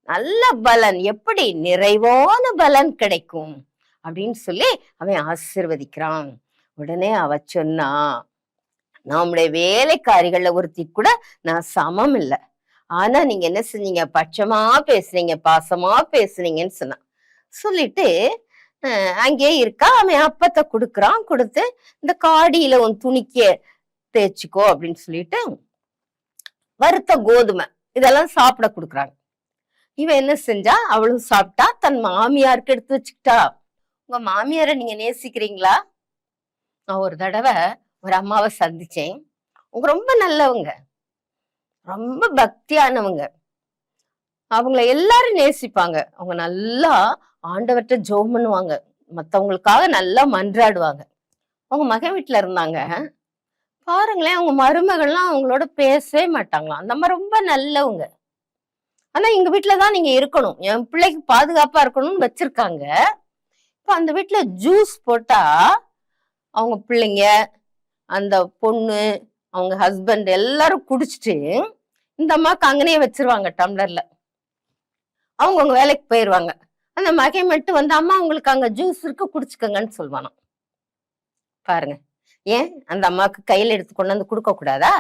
நல்ல பலன், எப்படி நிறைவான பலன் கிடைக்கும் அப்படின்னு சொல்லி அவன் ஆசீர்வதிக்கிறான். உடனே அவ சொன்னா, நம்முடைய வேலைக்காரிகள்ல ஒருத்தி கூட நான் சமம் இல்லை, ஆனா நீங்க என்ன செஞ்சீங்க, பட்சமா பேசுறீங்க, பாசமா பேசுறீங்கன்னு சொன்னான். சொல்லிட்டு அங்கே இருக்கா. அவன் அப்பத்தை கொடுக்குறான். கொடுத்து இந்த காடியில உன் துணிக்க தேய்ச்சிக்கோ அப்படின்னு சொல்லிட்டு வறுத்த கோதுமை இதெல்லாம் சாப்பிட கொடுக்குறாங்க. இவன் என்ன செஞ்சா, அவளும் சாப்பிட்டா, தன் மாமியாருக்கு எடுத்து வச்சுக்கிட்டா. உங்க மாமியாரை நீங்க நேசிக்கிறீங்களா? நான் ஒரு தடவை ஒரு அம்மாவை சந்திச்சேன். அவங்க ரொம்ப நல்லவங்க, ரொம்ப பக்தியானவங்க. அவங்கள எல்லாரும் நேசிப்பாங்க. அவங்க நல்லா ஆண்டவர்கிட்ட ஜெபம் பண்ணுவாங்க, மத்தவங்களுக்காக நல்லா மன்றாடுவாங்க. அவங்க மகன் வீட்டுல இருந்தாங்க. பாருங்களேன், அவங்க மருமகள்லாம் அவங்களோட பேசவே மாட்டாங்களாம். அந்த மாதிரி ரொம்ப நல்லவங்க. ஆனா எங்க வீட்டுலதான் நீங்க இருக்கணும், என் பிள்ளைக்கு பாதுகாப்பா இருக்கணும்னு வச்சிருக்காங்க. இப்ப அந்த வீட்டுல ஜூஸ் போட்டா அவங்க பிள்ளைங்க, அந்த பொண்ணு, அவங்க ஹஸ்பண்ட் எல்லாரும் குடிச்சிட்டு இந்த அம்மாக்கு அங்கனே வச்சிருவாங்க டம்ளர்ல. அவங்க வேலைக்கு போயிடுவாங்க. அந்த மகன் மட்டும் வந்து, அம்மா உங்களுக்கு அங்க ஜூஸ் இருக்கு குடிச்சுக்கங்கன்னு சொல்லுவானா. பாருங்க, ஏன் அந்த அம்மாவுக்கு கையில எடுத்து கொண்டாந்து கொடுக்க கூடாதா?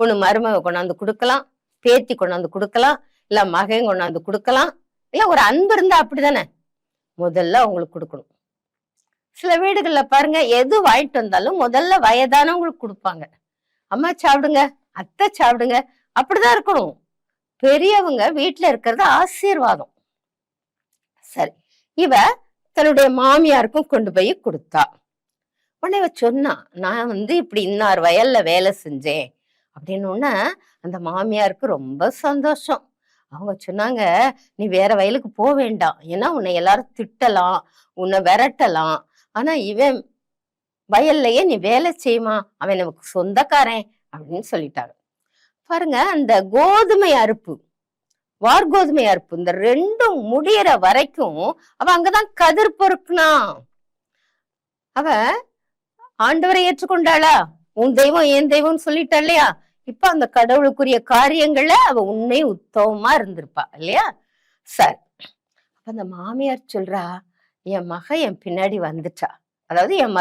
ஒண்ணு மருமக கொண்டாந்து கொடுக்கலாம், பேத்தி கொண்டாந்து கொடுக்கலாம், இல்ல மகன் கொண்டாந்து கொடுக்கலாம். இல்ல ஒரு அன்பு இருந்தா அப்படிதானே முதல்ல அவங்களுக்கு கொடுக்கணும். சில வீடுகள்ல பாருங்க, எது வாங்கிட்டு வந்தாலும் முதல்ல வயதானவங்களுக்கு கொடுப்பாங்க. அம்மா சாப்பிடுங்க, அத்தை சாப்பிடுங்க, அப்படிதான் இருக்கணும். பெரியவங்க வீட்டுல இருக்கிறது ஆசீர்வாதம். சரி, இவ தன்னுடைய மாமியாருக்கும் கொண்டு போய் கொடுத்தா. உடனே இவ சொன்னா, நான் வந்து இப்படி இன்னார் வயல்ல வேலை செஞ்சேன் அப்படின்னு. அந்த மாமியாருக்கு ரொம்ப சந்தோஷம். அவங்க சொன்னாங்க, நீ வேற வயலுக்கு போக வேண்டாம், ஏன்னா உன்னை எல்லாரும் திட்டலாம், உன்னை விரட்டலாம், ஆனா இவன் வயல்லையே நீ வேலை செய்யுமா, அவன் நமக்கு சொந்தக்காரன் அப்படின்னு சொல்லிட்டாங்க. பாருங்க, அந்த கோதுமை அறுப்பு, வார்கோதுமை அறுப்பு, இந்த ரெண்டும் முடியற வரைக்கும் அவ அங்கதான் கதிர் பொறுக்குனா. அவ ஆண்டவரை ஏற்றுக்கொண்டாளா? உன் தெய்வம் என் தெய்வம்னு சொல்லிட்டா இல்லையா? இப்ப அந்த கடவுளுக்குரிய காரியங்கள்ல அவ உண்மை உத்தமமா இருந்திருப்பா இல்லையா? சரி, அப்ப அந்த மாமியார் சொல்றா, என் மக என் பின்னாடி வந்துட்டா, அதாவது என்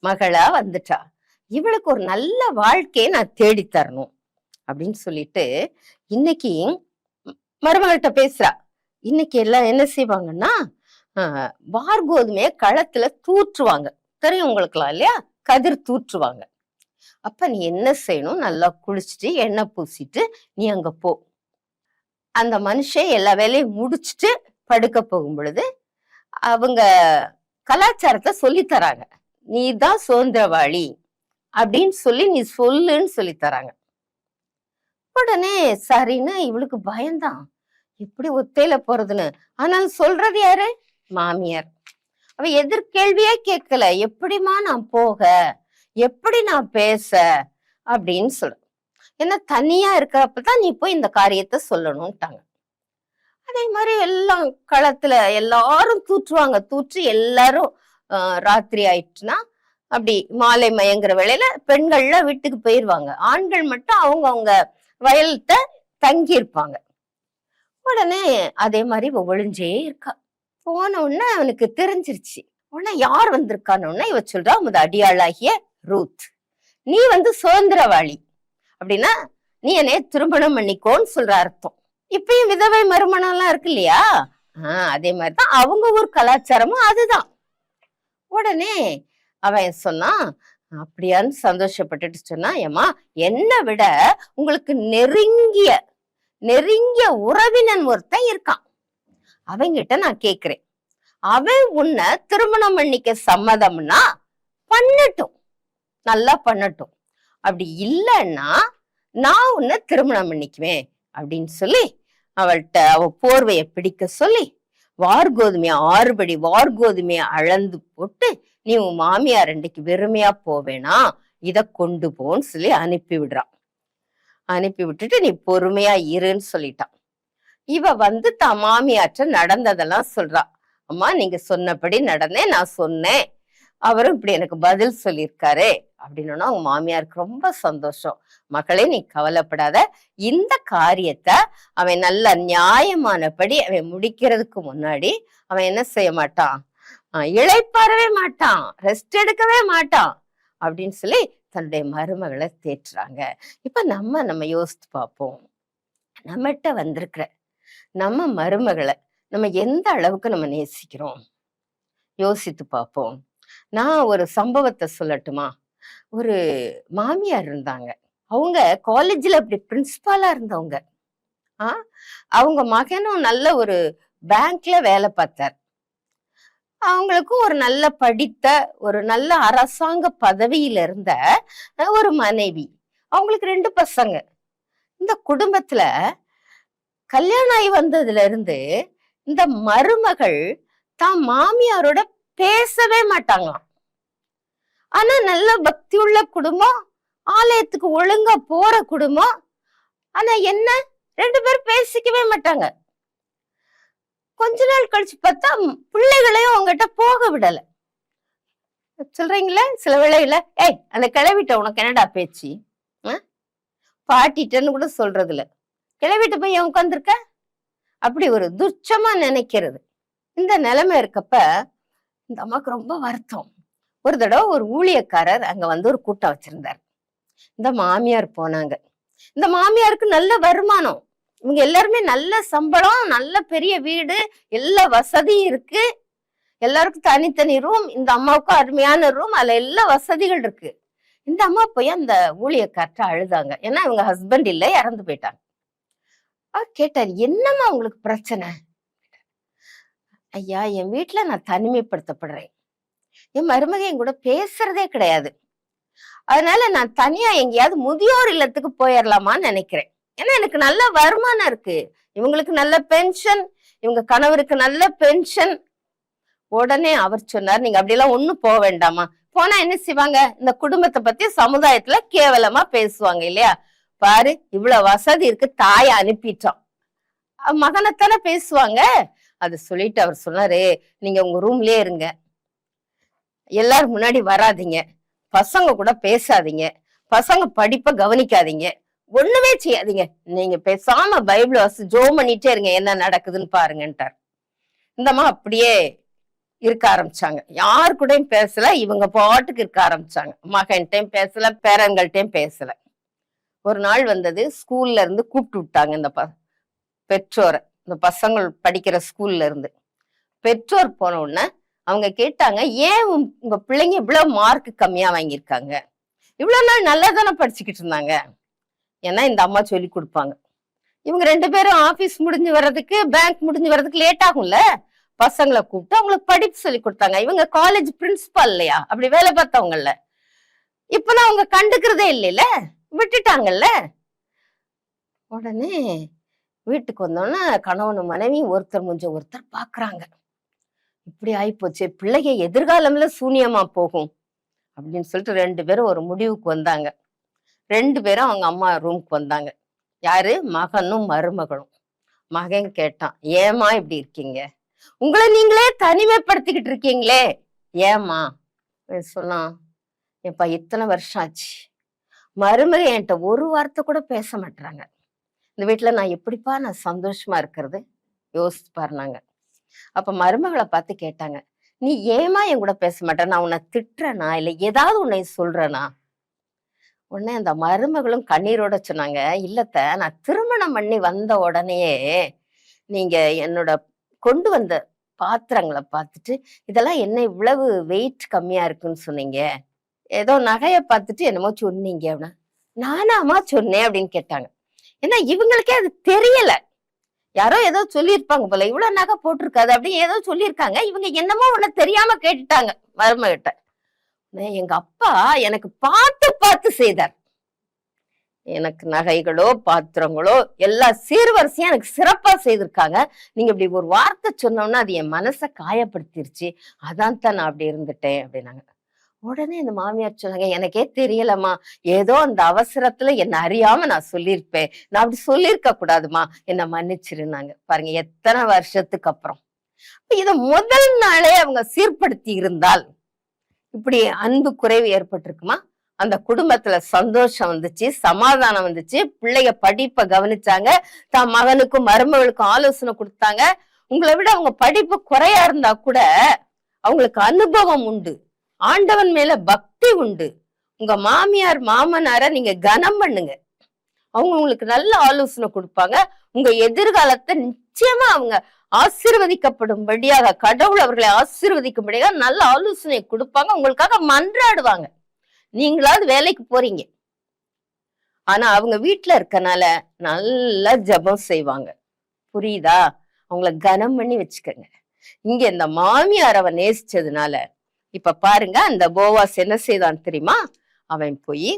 மகளா வந்துட்டா, இவளுக்கு ஒரு நல்ல வாழ்க்கையை நான் தேடி தரணும் அப்படின்னு சொல்லிட்டு இன்னைக்கு மருமகள்கிட்ட பேசுறா. இன்னைக்கு எல்லாம் என்ன செய்வாங்கன்னா, வார்கோதுமைய களத்துல தூற்றுவாங்க. தெரியும் உங்களுக்குலாம் இல்லையா? கதிர் தூற்றுவாங்க. அப்ப நீ என்ன செய்யணும், நல்லா குளிச்சுட்டு எண்ணெய் பூசிட்டு நீ அங்க போ. அந்த மனுஷன் எல்லா வேலையும் முடிச்சுட்டு படுக்க போகும் பொழுது அவங்க கலாச்சாரத்தை சொல்லி தராங்க. நீ தான் சுதந்திரவாளி அப்படின்னு சொல்லி நீ சொல்லுன்னு சொல்லி தராங்க. உடனே சரின்னு இவளுக்கு பயந்தான், எப்படி ஒத்தையில போறதுன்னு. ஆனால் சொல்றது யாரு? மாமியார். அவ எதிர்கேள்வியே கேட்கல, எப்படிமா நான் போக, எப்படி நான் பேச அப்படின்னு சொல்ற. ஏன்னா தனியா இருக்கிறப்பதான் நீ போய் இந்த காரியத்தை சொல்லணும்ட்டாங்க. அதே மாதிரி எல்லாம் களத்துல எல்லாரும் தூற்றுவாங்க. தூற்றி எல்லாரும் ராத்திரி ஆயிடுச்சுன்னா அப்படி மாலை மயங்குற வேளையில பெண்கள்லாம் வீட்டுக்கு போயிருவாங்க. ஆண்கள் மட்டும் அவங்க வயல்கிட்ட தங்கி இருப்பாங்க. உடனே அதே மாதிரி ஒழிஞ்சே இருக்கா. போன உடனே அவனுக்கு தெரிஞ்சிருச்சு. உடனே யார் வந்திருக்கான்னு இவ சொல்றா, உமது அடியாளாகிய ரூத், நீ சுதந்திரவாளி அப்படின்னா நீ என்னைய திருமணம் பண்ணிக்கோன்னு சொல்ற அர்த்தம். இப்பயும் விதவை மறுமணம் எல்லாம் இருக்கு இல்லையா? அதே மாதிரிதான் அவங்க ஊர் கலாச்சாரமும் அதுதான். உடனே அவன் சொன்னான், அப்படியான்னு சந்தோஷப்பட்டுட்டு சொன்னா, ஏமா என்னை விட உங்களுக்கு நெருங்கிய உறவினன் ஒருத்தன் இருக்கான், அவங்கிட்ட நான் கேக்குறேன், அவன் உன்னை திருமணம் பண்ணிக்க சம்மதம்னா பண்ணட்டும், நல்லா பண்ணட்டும். அப்படி இல்லைன்னா நான் உன்னை திருமணம் பண்ணிக்குவேன் அப்படின்னு சொல்லி அவள்கிட்ட அவ போர்வைய பிடிக்க சொல்லி வார்கோதுமைய 6 படி வார்கோதுமைய அளந்து போட்டு, நீ உன் மாமியார் ரெண்டுக்கு வெறுமையா போவேனா, இத கொண்டு போன்னு சொல்லி அனுப்பி விடுறான். அனுப்பி விட்டுட்டு நீ பொறுமையா இருன்னு சொல்லிட்டான். இவ தான் மாமியாற்ற நடந்ததெல்லாம் சொல்றா. அம்மா நீங்க சொன்னபடி நடந்தேன், நான் சொன்னேன், அவரும் இப்படி எனக்கு பதில் சொல்லியிருக்காரு அப்படின்னா அவங்க மாமியாருக்கு ரொம்ப சந்தோஷம். மகளே நீ கவலைப்படாத, இந்த காரியத்தை அவன் நல்ல நியாயமானபடி அவன் முடிக்கிறதுக்கு முன்னாடி அவன் என்ன செய்ய மாட்டான், இளைப்பாறவே மாட்டான், ரெஸ்ட் எடுக்கவே மாட்டான் அப்படின்னு சொல்லி தன்னுடைய மருமகளை தேற்றுறாங்க. இப்ப நம்ம யோசித்து பார்ப்போம், நம்மகிட்ட வந்திருக்கிற நம்ம மருமகளை நம்ம எந்த அளவுக்கு நம்ம நேசிக்கிறோம் யோசித்து பார்ப்போம். நான் ஒரு சம்பவத்தை சொல்லட்டுமா? ஒரு மாமியார் இருந்தாங்க, அவங்க காலேஜ்ல அப்படி பிரின்சிபாலா இருந்தவங்க. அவங்க மகனும் நல்ல ஒரு பேங்க்ல வேலை பார்த்தார். அவங்களுக்கும் ஒரு நல்ல படித்த ஒரு நல்ல அரசாங்க பதவியில இருந்த ஒரு மனைவி, அவங்களுக்கு 2 பசங்க. இந்த குடும்பத்துல கல்யாணம் ஆகி வந்ததுல இருந்து இந்த மருமகள் தான் மாமியாரோட பேசவே மாட்டாங்களாம். ஆனா நல்ல பக்தி உள்ள குடும்பம், ஆலயத்துக்கு ஒழுங்கா போற குடும்பம். ஆனா என்ன, 2 பேரும் பேசிக்கவே மாட்டாங்க. கொஞ்ச நாள் கழிச்சு பார்த்தா பிள்ளைகளையும் அவங்ககிட்ட போக விடல. சொல்றீங்களே சில வேளையில, ஏய் அந்த கிளவிட்ட உனக்கு என்னடா பேச்சு, பாட்டிட்டன்னு கூட சொல்றது இல்ல, கிளவிட்ட போய் ஏன் உட்காந்துருக்க, அப்படி ஒரு துச்சமா நினைக்கிறது. இந்த நிலைமை இருக்கப்ப இந்த அம்மாவுக்கு ரொம்ப வருத்தம். ஒரு தடவை ஒரு ஊழியக்காரர் அங்க ஒரு கூட்டம் வச்சிருந்தார். இந்த மாமியார் போனாங்க. இந்த மாமியாருக்கு நல்ல வருமானம், இவங்க எல்லாருமே நல்ல சம்பளம், நல்ல பெரிய வீடு, எல்லா வசதியும் இருக்கு, எல்லாருக்கும் தனித்தனி ரூம், இந்த அம்மாவுக்கும் அருமையான ரூம், அதுல எல்லா வசதிகள் இருக்கு. இந்த அம்மா போய் அந்த ஊழியக்கார்ட்ட அழுதாங்க. ஏன்னா இவங்க ஹஸ்பண்ட் இல்ல, இறந்து போயிட்டாங்க. கேட்டார், என்னம்மா உங்களுக்கு பிரச்சனை? ஐயா என் வீட்டுல நான் தனிமைப்படுத்தப்படுறேன், என் மருமக என் கூட பேசுறதே கிடையாது, அதனால நான் தனியா எங்கேயாவது முதியோர் இல்லத்துக்கு போயிடலாமான்னு நினைக்கிறேன். ஏன்னா எனக்கு நல்ல வருமானம் இருக்கு, இவங்களுக்கு நல்ல பென்ஷன், இவங்க கணவருக்கு நல்ல பென்ஷன். உடனே அவர் சொன்னார், நீங்க அப்படியெல்லாம் ஒண்ணும் போக வேண்டாமா, போனா என்ன செய்வாங்க, இந்த குடும்பத்தை பத்தி சமுதாயத்துல கேவலமா பேசுவாங்க இல்லையா, பாரு இவ்வளவு வசதி இருக்கு, தாயை அனுப்பிட்டோம், மகனைத்தானே பேசுவாங்க. அது சொல்லிட்டு அவர் சொன்னாரு, நீங்க உங்க ரூம்லயே இருங்க, எல்லாரும் முன்னாடி வராதீங்க, பசங்க கூட பேசாதீங்க, பசங்க படிப்பை கவனிக்காதீங்க, ஒண்ணுமே செய்யாதீங்க, நீங்க பேசாம பைபிள் வாசி ஜோம் பண்ணிட்டே இருங்க, என்ன நடக்குதுன்னு பாருங்கன்ட்டார். இந்தம்மா அப்படியே இருக்க ஆரம்பிச்சாங்க, யாரு கூடயும் பேசல, இவங்க பாட்டுக்கு இருக்க ஆரம்பிச்சாங்க, மகன்கிட்டையும் பேசல, பேரன்கள்ட்டையும் பேசல. ஒரு நாள் வந்தது, ஸ்கூல்ல இருந்து கூப்பிட்டு விட்டாங்க இந்த பெற்றோரை, இந்த பசங்கள் படிக்கிற ஸ்கூல்ல இருந்து. பெற்றோர் போன உடனே அவங்க கேட்டாங்க, ஏன் உங்க பிள்ளைங்க இவ்வளவு மார்க் கம்மியா வாங்கியிருக்காங்க, இவ்வளவு நாள் நல்லா தானே படிச்சுக்கிட்டு இருந்தாங்க. ஏன்னா இந்த அம்மா சொல்லி கொடுப்பாங்க, இவங்க 2 பேரும் ஆபீஸ் முடிஞ்சு வர்றதுக்கு, பேங்க் முடிஞ்சு வர்றதுக்கு லேட் ஆகும்ல. பசங்களை கூப்பிட்டு அவங்களுக்கு படிப்பு சொல்லி கொடுத்தாங்க. இவங்க காலேஜ் பிரின்சிபால் இல்லையா, அப்படி வேலை பார்த்தவங்கல்ல. இப்பெல்லாம் அவங்க கண்டுக்கிறதே இல்லைல்ல, விட்டுட்டாங்கல்ல. உடனே வீட்டுக்கு வந்தோன்னா கணவனும் மனைவி ஒருத்தர் முடிஞ்ச ஒருத்தர் பாக்குறாங்க. இப்படி ஆயிப்போச்சு, பிள்ளைங்க எதிர்காலம்ல சூனியமா போகும் அப்படின்னு சொல்லிட்டு 2 பேரும் ஒரு முடிவுக்கு வந்தாங்க. 2 பேரும் அவங்க அம்மா ரூமுக்கு வந்தாங்க. யாரு? மகனும் மருமகளும். மகன் கேட்டான், ஏமா இப்படி இருக்கீங்க, உங்களை நீங்களே தனிமைப்படுத்திக்கிட்டு இருக்கீங்களே, ஏமா? சொன்னான், எப்பா இத்தனை வருஷம் ஆச்சு, மருமக என்கிட்ட ஒரு வார்த்தை கூட பேச மாட்டாங்க. இந்த வீட்டுல நான் எப்படிப்பா நான் சந்தோஷமா இருக்கிறது, யோசிச்சு பாருனாங்க. அப்ப மருமகளை பார்த்து கேட்டாங்க, நீ ஏமா என் கூட பேச மாட்டேன், நான் உன்னை திட்டுறனா இல்ல ஏதாவது உன்னை சொல்றேனா? உடனே அந்த மருமகளும் கண்ணீரோட சொன்னாங்க, இல்லத்த, நான் திருமணம் பண்ணி வந்த உடனேயே நீங்க என்னோட கொண்டு வந்த பாத்திரங்களை பார்த்துட்டு இதெல்லாம் என்ன இவ்வளவு வெயிட் கம்மியா இருக்குன்னு சொன்னீங்க, ஏதோ நகைய பார்த்துட்டு என்னமோ சொன்னீங்க அப்படின்னா. நானாமா சொன்னேன் அப்படின்னு கேட்டாங்க. ஏன்னா இவங்களுக்கே அது தெரியல, யாரோ ஏதோ சொல்லியிருப்பாங்க போல, இவ்வளவு நகை போட்டிருக்காது அப்படின்னு ஏதோ சொல்லியிருக்காங்க. இவங்க என்னமோ ஒண்ணு தெரியாம கேட்டுட்டாங்க மருமகிட்ட. எங்க அப்பா எனக்கு பார்த்து பார்த்து செய்தார், எனக்கு நகைகளோ பாத்திரங்களோ எல்லா சீர்வரிசையும் எனக்கு சிறப்பா செய்திருக்காங்க. நீங்க இப்படி ஒரு வார்த்தை சொன்னோம்னா அது என் மனசை காயப்படுத்திருச்சு, அதான் தான் நான் அப்படி இருந்துட்டேன் அப்படின்னாங்க. உடனே இந்த மாமியார் சொன்னாங்க, எனக்கே தெரியலம்மா, ஏதோ அந்த அவசரத்துல என்ன அறியாம நான் சொல்லியிருப்பேன், நான் அப்படி சொல்லியிருக்க கூடாதுமா, என்ன மன்னிச்சிருந்தாங்க. பாருங்க எத்தனை வருஷத்துக்கு அப்புறம். இத முதல் நாளே அவங்க சீர்படுத்தி இருந்தால் இப்படி அன்பு குறைவு ஏற்பட்டிருக்குமா? அந்த குடும்பத்துல சந்தோஷம் வந்துச்சு, சமாதானம் வந்துச்சு, பிள்ளைய படிப்பை கவனிச்சாங்க, தான் மகனுக்கும் மருமகளுக்கும் ஆலோசனை கொடுத்தாங்க. உங்களை விட அவங்க படிப்பு குறையா இருந்தா கூட அவங்களுக்கு அனுபவம் உண்டு, ஆண்டவன் மேல பக்தி உண்டு. உங்க மாமியார் மாமனார நீங்க கனம் பண்ணுங்க, அவங்க உங்களுக்கு நல்ல ஆலோசனை கொடுப்பாங்க. உங்க எதிர்காலத்தை நிச்சயமா அவங்க ஆசீர்வதிக்கப்படும்படியாக, கடவுள் அவர்களை ஆசீர்வதிக்கும்படியாக நல்ல ஆலோசனை கொடுப்பாங்க, உங்களுக்காக மன்றாடுவாங்க. நீங்களாவது வேலைக்கு போறீங்க, ஆனா அவங்க வீட்டுல இருக்கனால நல்லா ஜெபம் செய்வாங்க. புரியுதா? அவங்கள கனம் பண்ணி வச்சுக்கோங்க. இங்க இந்த மாமியார் அவன் நேசிச்சதுனால இப்ப பாருங்க, அந்த போவாஸ் என்ன செய்தான் தெரியுமா? அவன் போய்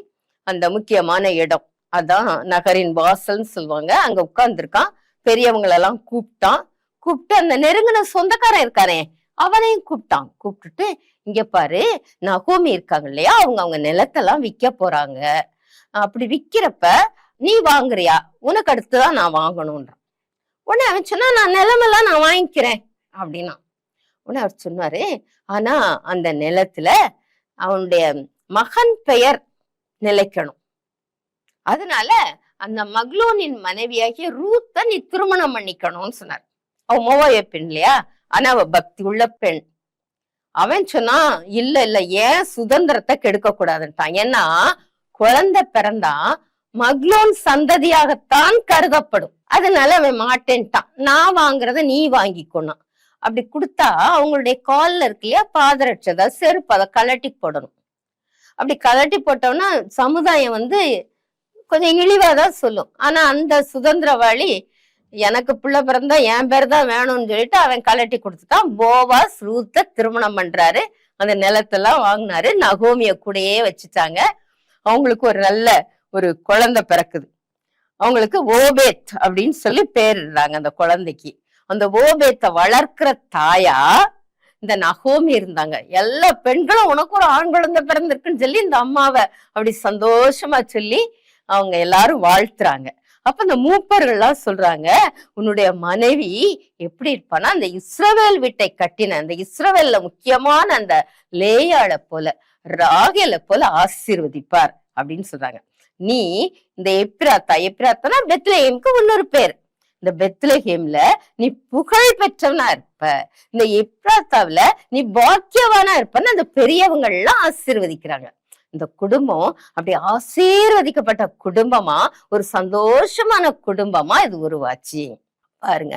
அந்த முக்கியமான இடம், அதான் நகரின் வாசல்னு சொல்லுவாங்க, அங்க உட்கார்ந்துருக்கான். பெரியவங்களெல்லாம் கூப்பிட்டு அந்த நெருங்கின சொந்தக்காரன் இருக்கானே அவனையும் கூப்பிட்டுட்டு, இங்க பாரு, நகோமி இருக்காங்க இல்லையா, அவங்க நிலத்தெல்லாம் விற்க போறாங்க, அப்படி விக்கிறப்ப நீ வாங்குறியா, உனக்கு அடுத்துதான் நான் வாங்கணும்ன்றான். உடனே அவன் சொன்னா, நான் நிலமெல்லாம் நான் வாங்கிக்கிறேன் அப்படின்னா. உடனே அவர் சொன்னாரு, ஆனா அந்த நிலத்துல அவனுடைய மகன் பெயர் நிலைக்கணும், அதனால அந்த மக்லோனின் மனைவியாகிய ரூத்தை நீ திருமணம் பண்ணிக்கணும்னு சொன்னார். அவ மோவாய பெண் இல்லையா, ஆனா அவ பக்தி உள்ள பெண். அவன் சொன்னா, இல்ல ஏன் சுதந்திரத்தை கெடுக்க கூடாதுன்ட்டான். ஏன்னா குழந்தை பிறந்தா மக்லோன் சந்ததியாகத்தான் கருதப்படும், அதனால அவன் மாட்டேன்ட்டான். நான் வாங்குறத நீ வாங்கிக்கணும். அப்படி கொடுத்தா அவங்களுடைய கால்ல இருக்கு இல்லையா பாதரட்சதை, செருப்பு, அதை கலட்டி போடணும். அப்படி கலட்டி போட்டோம்னா சமுதாயம் கொஞ்சம் இழிவாதான் சொல்லும். ஆனா அந்த சுதந்திரவாளி, எனக்கு பிள்ளை பிறந்தா என் பேர் தான் வேணும்னு சொல்லிட்டு அவன் கலட்டி கொடுத்துட்டான். போவாஸ் ரூத்தை திருமணம் பண்றாரு, அந்த நிலத்தெல்லாம் வாங்கினாரு, நகோமிய கூடயே வச்சுட்டாங்க. அவங்களுக்கு ஒரு நல்ல ஒரு குழந்தை பிறக்குது. அவங்களுக்கு ஓபேத் அப்படின்னு சொல்லி பேரிடுறாங்க அந்த குழந்தைக்கு. அந்த ஓபேத்தை வளர்க்கிற தாயா இந்த நகோமி இருந்தாங்க. எல்லா பெண்களும் உனக்கு ஒரு ஆண் குழந்தை பிறந்திருக்குன்னு சொல்லி இந்த அம்மாவை அப்படி சந்தோஷமா சொல்லி அவங்க எல்லாரும் வாழ்த்துறாங்க. அப்ப இந்த மூப்பர்கள்லாம் சொல்றாங்க, உன்னுடைய மனைவி எப்படி இருப்பானா, அந்த இஸ்ரவேல் வீட்டை கட்டின அந்த இஸ்ரவேல்ல முக்கியமான அந்த லேயாள போல, ராகேல போல ஆசீர்வதிப்பார் அப்படின்னு சொல்றாங்க. நீ இந்த எப்பிராத்தனா பெத்லஹேமுக்கு இன்னொரு பேர். இந்த பெத்லஹேம்ல நீ புகழ் பெற்றவனா இருப்ப, இந்த எப்பிராத்தாவில நீ பாக்கியவானா இருப்பன்னு அந்த பெரியவங்க எல்லாம் ஆசீர்வதிக்கிறாங்க. இந்த குடும்பம் அப்படி ஆசீர்வதிக்கப்பட்ட குடும்பமா, ஒரு சந்தோஷமான குடும்பமா இது உருவாச்சு. பாருங்க,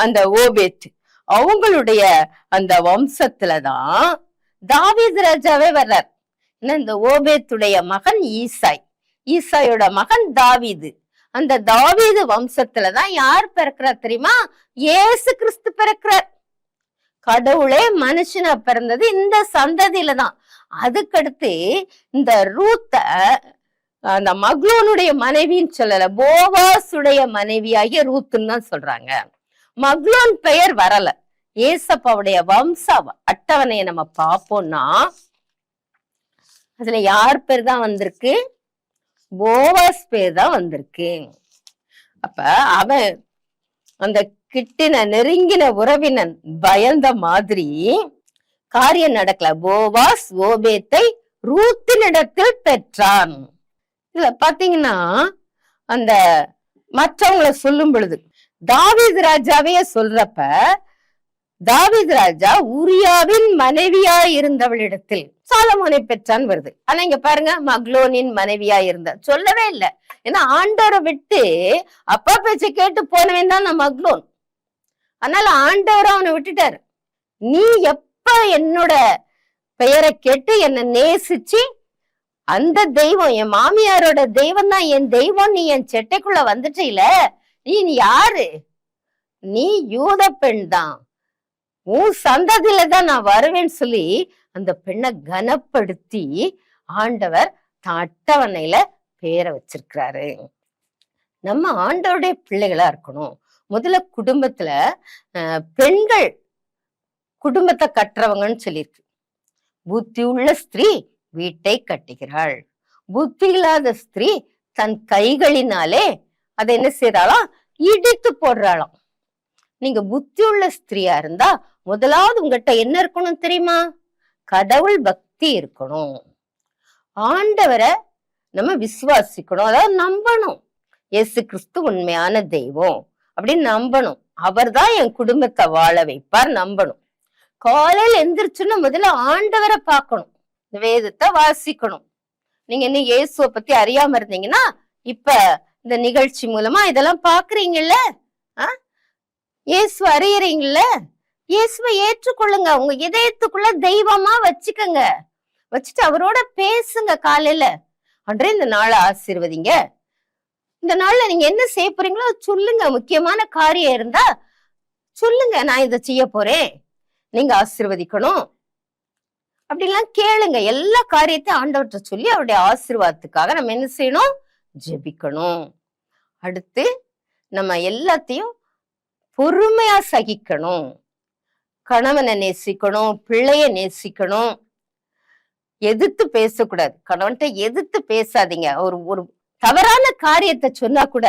அந்த ஓபேத் அவங்களுடைய அந்த வம்சத்துலதான் தாவீது ராஜாவே வர்றார். இந்த ஓபேத்துடைய மகன் ஈசாயோட மகன் தாவீது, அந்த தாவீது வம்சத்துலதான் யார் பிறக்கிறார் தெரியுமா? இயேசு கிறிஸ்து பிறக்கிறார். கடவுளே மனுஷனா பிறந்தது இந்த சந்ததியில தான். அதுக்கடுத்து இந்த ரூத்த அந்த மக்லோனுடைய மனைவின்னு சொல்லல, போவாசுடைய மனைவியாகிய ரூத்துன்னு தான் சொல்றாங்க. மக்லோன் பெயர் வரல. ஏசப்பாவுடைய வம்ச அட்டவணையை நம்ம பார்ப்போம்னா அதுல யார் பேர் தான் வந்திருக்கு? போவாஸ் பேர் தான் வந்திருக்கு. அப்ப அவன் அந்த கிட்டின நெருங்கின உறவினன் பயந்த மாதிரி காரியம் நடக்கல. போவாஸ் ஓபேத்தை ரூத்தினிடத்தில் பெற்றான். இதுல பாத்தீங்கன்னா அந்த மற்றவங்களை சொல்லும் பொழுது தாவீது ராஜாவையே சொல்றப்ப தாவீது ராஜா உரியாவின் மனைவியா இருந்தவளிடத்தில் சாலமோனை பெற்றான் வருது. ஆனா இங்க பாருங்க, மக்லோனின் மனைவியா இருந்த சொல்லவே இல்லை. ஏன்னா ஆண்டவரை விட்டு அப்பா பேச்ச கேட்டு போனவன் தான் நான் மக்லோன். அதனால ஆண்டவரை அவனை விட்டுட்டாரு. நீ எப்ப என்னோட பெயரை கேட்டு என்னை நேசிச்சு அந்த தெய்வம் என் மாமியாரோட தெய்வம் தான் என் தெய்வம், நீ என் செட்டைக்குள்ள வந்துட்டீல, நீ யாரு? நீ யூத பெண் தான், உன் சந்ததியில தான் நான் வருவேன்னு சொல்லி அந்த பெண்ணை கனப்படுத்தி ஆண்டவர் அட்டவணையில பேரை வச்சிருக்கிறாரு. நம்ம ஆண்டவருடைய பிள்ளைகளா இருக்கணும். முதல்ல குடும்பத்துல பெண்கள் குடும்பத்தை கட்டுறவங்கன்னு சொல்லியிருக்கு. புத்தி உள்ள ஸ்திரீ வீட்டை கட்டுகிறாள், புத்தி இல்லாத ஸ்திரீ தன் கைகளினாலே அதை என்ன செய்யறாளாம்? இடித்து போடுறாளாம். நீங்க புத்தி உள்ள ஸ்திரீயா இருந்தா முதலாவது உங்ககிட்ட என்ன இருக்கணும் தெரியுமா? கடவுள் பக்தி இருக்கணும். ஆண்டவரை நம்ம விசுவாசிக்கணும், அதாவது நம்பணும். இயேசு கிறிஸ்து உண்மையான தெய்வம் அப்படின்னு நம்பணும். அவர் தான் என் குடும்பத்தை வாழ வைப்பார் நம்பணும். காலையில் எந்திரிச்சுன்னா முதல்ல ஆண்டவரை பார்க்கணும், வேதத்தை வாசிக்கணும். நீங்க இன்னும் இயேசுவை பத்தி அறியாம இருந்தீங்கன்னா இப்ப இந்த நிகழ்ச்சி மூலமா இதெல்லாம் பாக்குறீங்கல்ல, இயேசு அறியறீங்கல்ல, இயேசுவை ஏற்றுக்கொள்ளுங்க, உங்க இதயத்துக்குள்ள தெய்வமா வச்சுக்கங்க, வச்சுட்டு அவரோட பேசுங்க. காலையில அன்றே இந்த நாளை ஆசீர்வதிங்க. இந்த நாள்ல நீங்க என்ன செய்ய போறீங்களோ சொல்லுங்க. முக்கியமான காரியம் இருந்தா சொல்லுங்க, நான் இதை செய்ய போறேன், நீங்க ஆசீர்வதிக்கணும் அப்படிலாம் கேளுங்க. எல்லா காரியத்தையும் ஆண்டவர்கிட்ட சொல்லி அவருடைய ஆசீர்வாதத்துக்காக நம்ம என்ன செய்யணும்? ஜெபிக்கணும். அடுத்து நம்ம எல்லாத்தையும் பொறுமையா சகிக்கணும். கணவனை நேசிக்கணும், பிள்ளைய நேசிக்கணும். எதிர்த்து பேசக்கூடாது. கணவன்கிட்ட எதிர்த்து பேசாதீங்க. ஒரு தவறான காரியத்தை சொன்னா கூட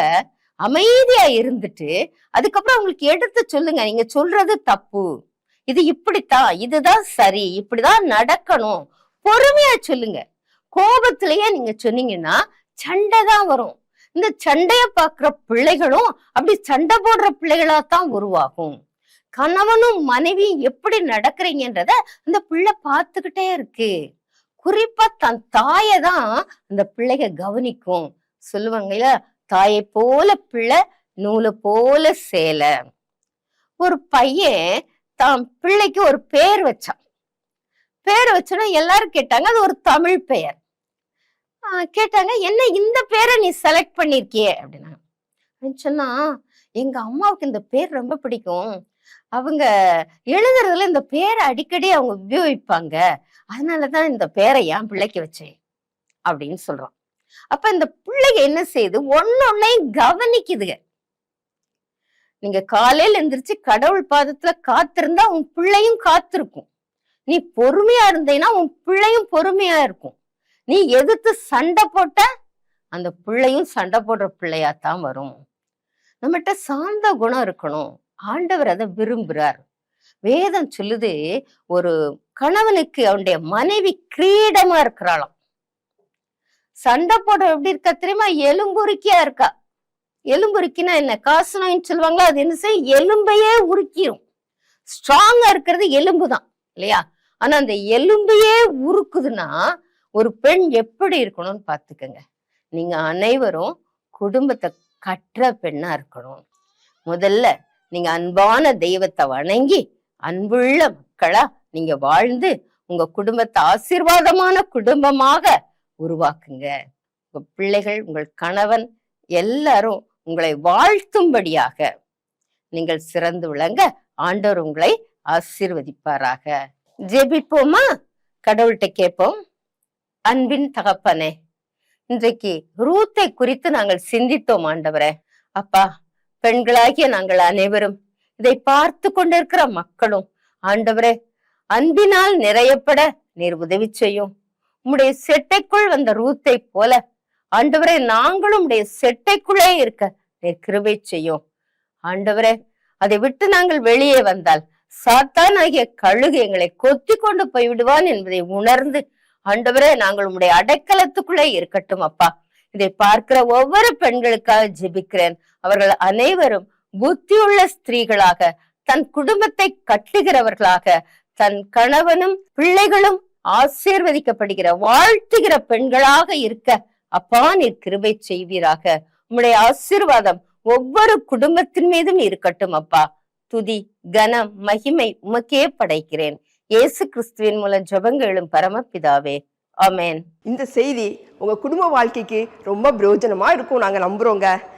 அமைதியா இருந்துட்டு அதுக்கப்புறம் அவங்களுக்கு எடுத்து சொல்லுங்க, நீங்க சொல்றது தப்பு, இது இப்படித்தான், இதுதான் சரி, இப்படிதான் நடக்கணும், பொறுமையா சொல்லுங்க. கோபத்திலேயே நீங்க சொன்னீங்கன்னா சண்டை தான் வரும். இந்த சண்டைய பாக்குற பிள்ளைகளும் அப்படி சண்டை போடுற பிள்ளைகளா தான் உருவாகும். கணவனும் மனைவியும் எப்படி நடக்கிறீங்கன்றத அந்த பிள்ளை பார்த்துக்கிட்டே இருக்கு. குறிப்பா தன் தாயை தான் அந்த பிள்ளைக கவனிக்கும். சொல்லுவாங்கல்ல, தாயை போல பிள்ளை நூலை போல சேலை. ஒரு பையன் தான் பிள்ளைக்கு ஒரு பேர் வச்சான். பேர் வச்சோன்னா எல்லாரும் கேட்டாங்க, அது ஒரு தமிழ் பெயர். கேட்டாங்க, என்ன இந்த பேரை நீ செலக்ட் பண்ணிருக்கியே அப்படின்னா. சொன்னா, எங்க அம்மாவுக்கு இந்த பேர் ரொம்ப பிடிக்கும், அவங்க எழுதுறதுல இந்த பேரை அடிக்கடி அவங்க உபயோகிப்பாங்க, அதனாலதான் இந்த பேரை என் பிள்ளைக்கு வச்சேன் அப்படின்னு சொல்றான். அப்ப இந்த பிள்ளைங்க என்ன செய்யுது? ஒன்னொன்னையும் கவனிக்குதுங்க. நீங்க காலையில எந்திரிச்சு கடவுள் பாதத்துல காத்திருந்தா உன் பிள்ளையும் காத்திருக்கும். நீ பொறுமையா இருந்தீன்னா உன் பிள்ளையும் பொறுமையா இருக்கும். நீ எதிர்த்து சண்டை போட்ட அந்த பிள்ளையும் சண்டை போடுற பிள்ளையாத்தான் வரும். நம்மகிட்ட சாந்த குணம் இருக்கணும். ஆண்டவர் அதை விரும்புறார். வேதம் சொல்லுது, ஒரு கணவனுக்கு அவனுடைய மனைவி கிரீடமா இருக்கிறாளாம். சண்டை போடுற எப்படி இருக்கா தெரியுமா? எலும்புருக்கியா இருக்கா. எலும்புருக்கினா என்ன? காசனோன்னு சொல்லுவாங்களா, அது என்ன செய்யும்? எலும்பையே உருக்கிரும். ஸ்ட்ராங்கா இருக்கிறது எலும்பு தான் இல்லையா? ஆனா அந்த எலும்பையே உருக்குதுன்னா ஒரு பெண் எப்படி இருக்கணும்னு பாத்துக்கங்க. நீங்க அனைவரும் குடும்பத்தை கற்ற பெண்ணா இருக்கணும். முதல்ல நீங்க அன்பான தெய்வத்தை வணங்கி அன்புள்ள மக்களா நீங்க வாழ்ந்து உங்க குடும்பத்தை ஆசீர்வாதமான குடும்பமாக உருவாக்குங்க. உங்க பிள்ளைகள், உங்கள் கணவன் எல்லாரும் உங்களை வாழ்த்தும்படியாக நீங்கள் சிறந்து விளங்க ஆண்டவர் உங்களை ஆசீர்வதிப்பாராக. ஜெபிப்போமா? கடவுள்கிட்ட கேட்போம். அன்பின் தகப்பனே, இன்றைக்கு ரூத்தை குறித்து நாங்கள் சிந்தித்தோம் ஆண்டவரே. அப்பா, பெண்களாகிய நாங்கள் அனைவரும் இதை பார்த்து கொண்டிருக்கிற மக்களும் ஆண்டவரே அன்பினால் நிறையப்பட நீர் உதவி செய்யும். உம்முடைய செட்டைக்குள் வந்த ரூத்தை போல ஆண்டவரே நாங்களும் உடைய செட்டைக்குள்ளே இருக்க நீர் கிருபை செய்யும் ஆண்டவரே. அதை விட்டு நாங்கள் வெளியே வந்தால் சாத்தான் ஆகிய கழுகு எங்களை கொத்தி கொண்டு போய்விடுவான் என்பதை உணர்ந்து ஆண்டவரே நாங்கள் உம்முடைய அடைக்கலத்துக்குள்ளே இருக்கட்டும் அப்பா. இதை பார்க்கிற ஒவ்வொரு பெண்களுக்காக ஜெபிக்கிறேன். அவர்கள் அனைவரும் புத்தியுள்ள ஸ்திரீகளாக, தன் குடும்பத்தை கட்டுகிறவர்களாக, தன் கணவனும் பிள்ளைகளும் ஆசீர்வதிக்கப்படுகிற வாழ்த்துகிற பெண்களாக இருக்க அப்பா நீர் கிருபை செய்வீராக. உம்முடைய ஆசீர்வாதம் ஒவ்வொரு குடும்பத்தின் மீதும் இருக்கட்டும் அப்பா. துதி, கனம், மகிமை உமக்கே படைக்கிறேன். இயேசு கிறிஸ்துவின் மூலம் ஜெபங்களும் பரமபிதாவே, ஆமென். இந்த செய்தி உங்க குடும்ப வாழ்க்கைக்கு ரொம்ப பிரயோஜனமா இருக்கும் நாங்க நம்புறோங்க.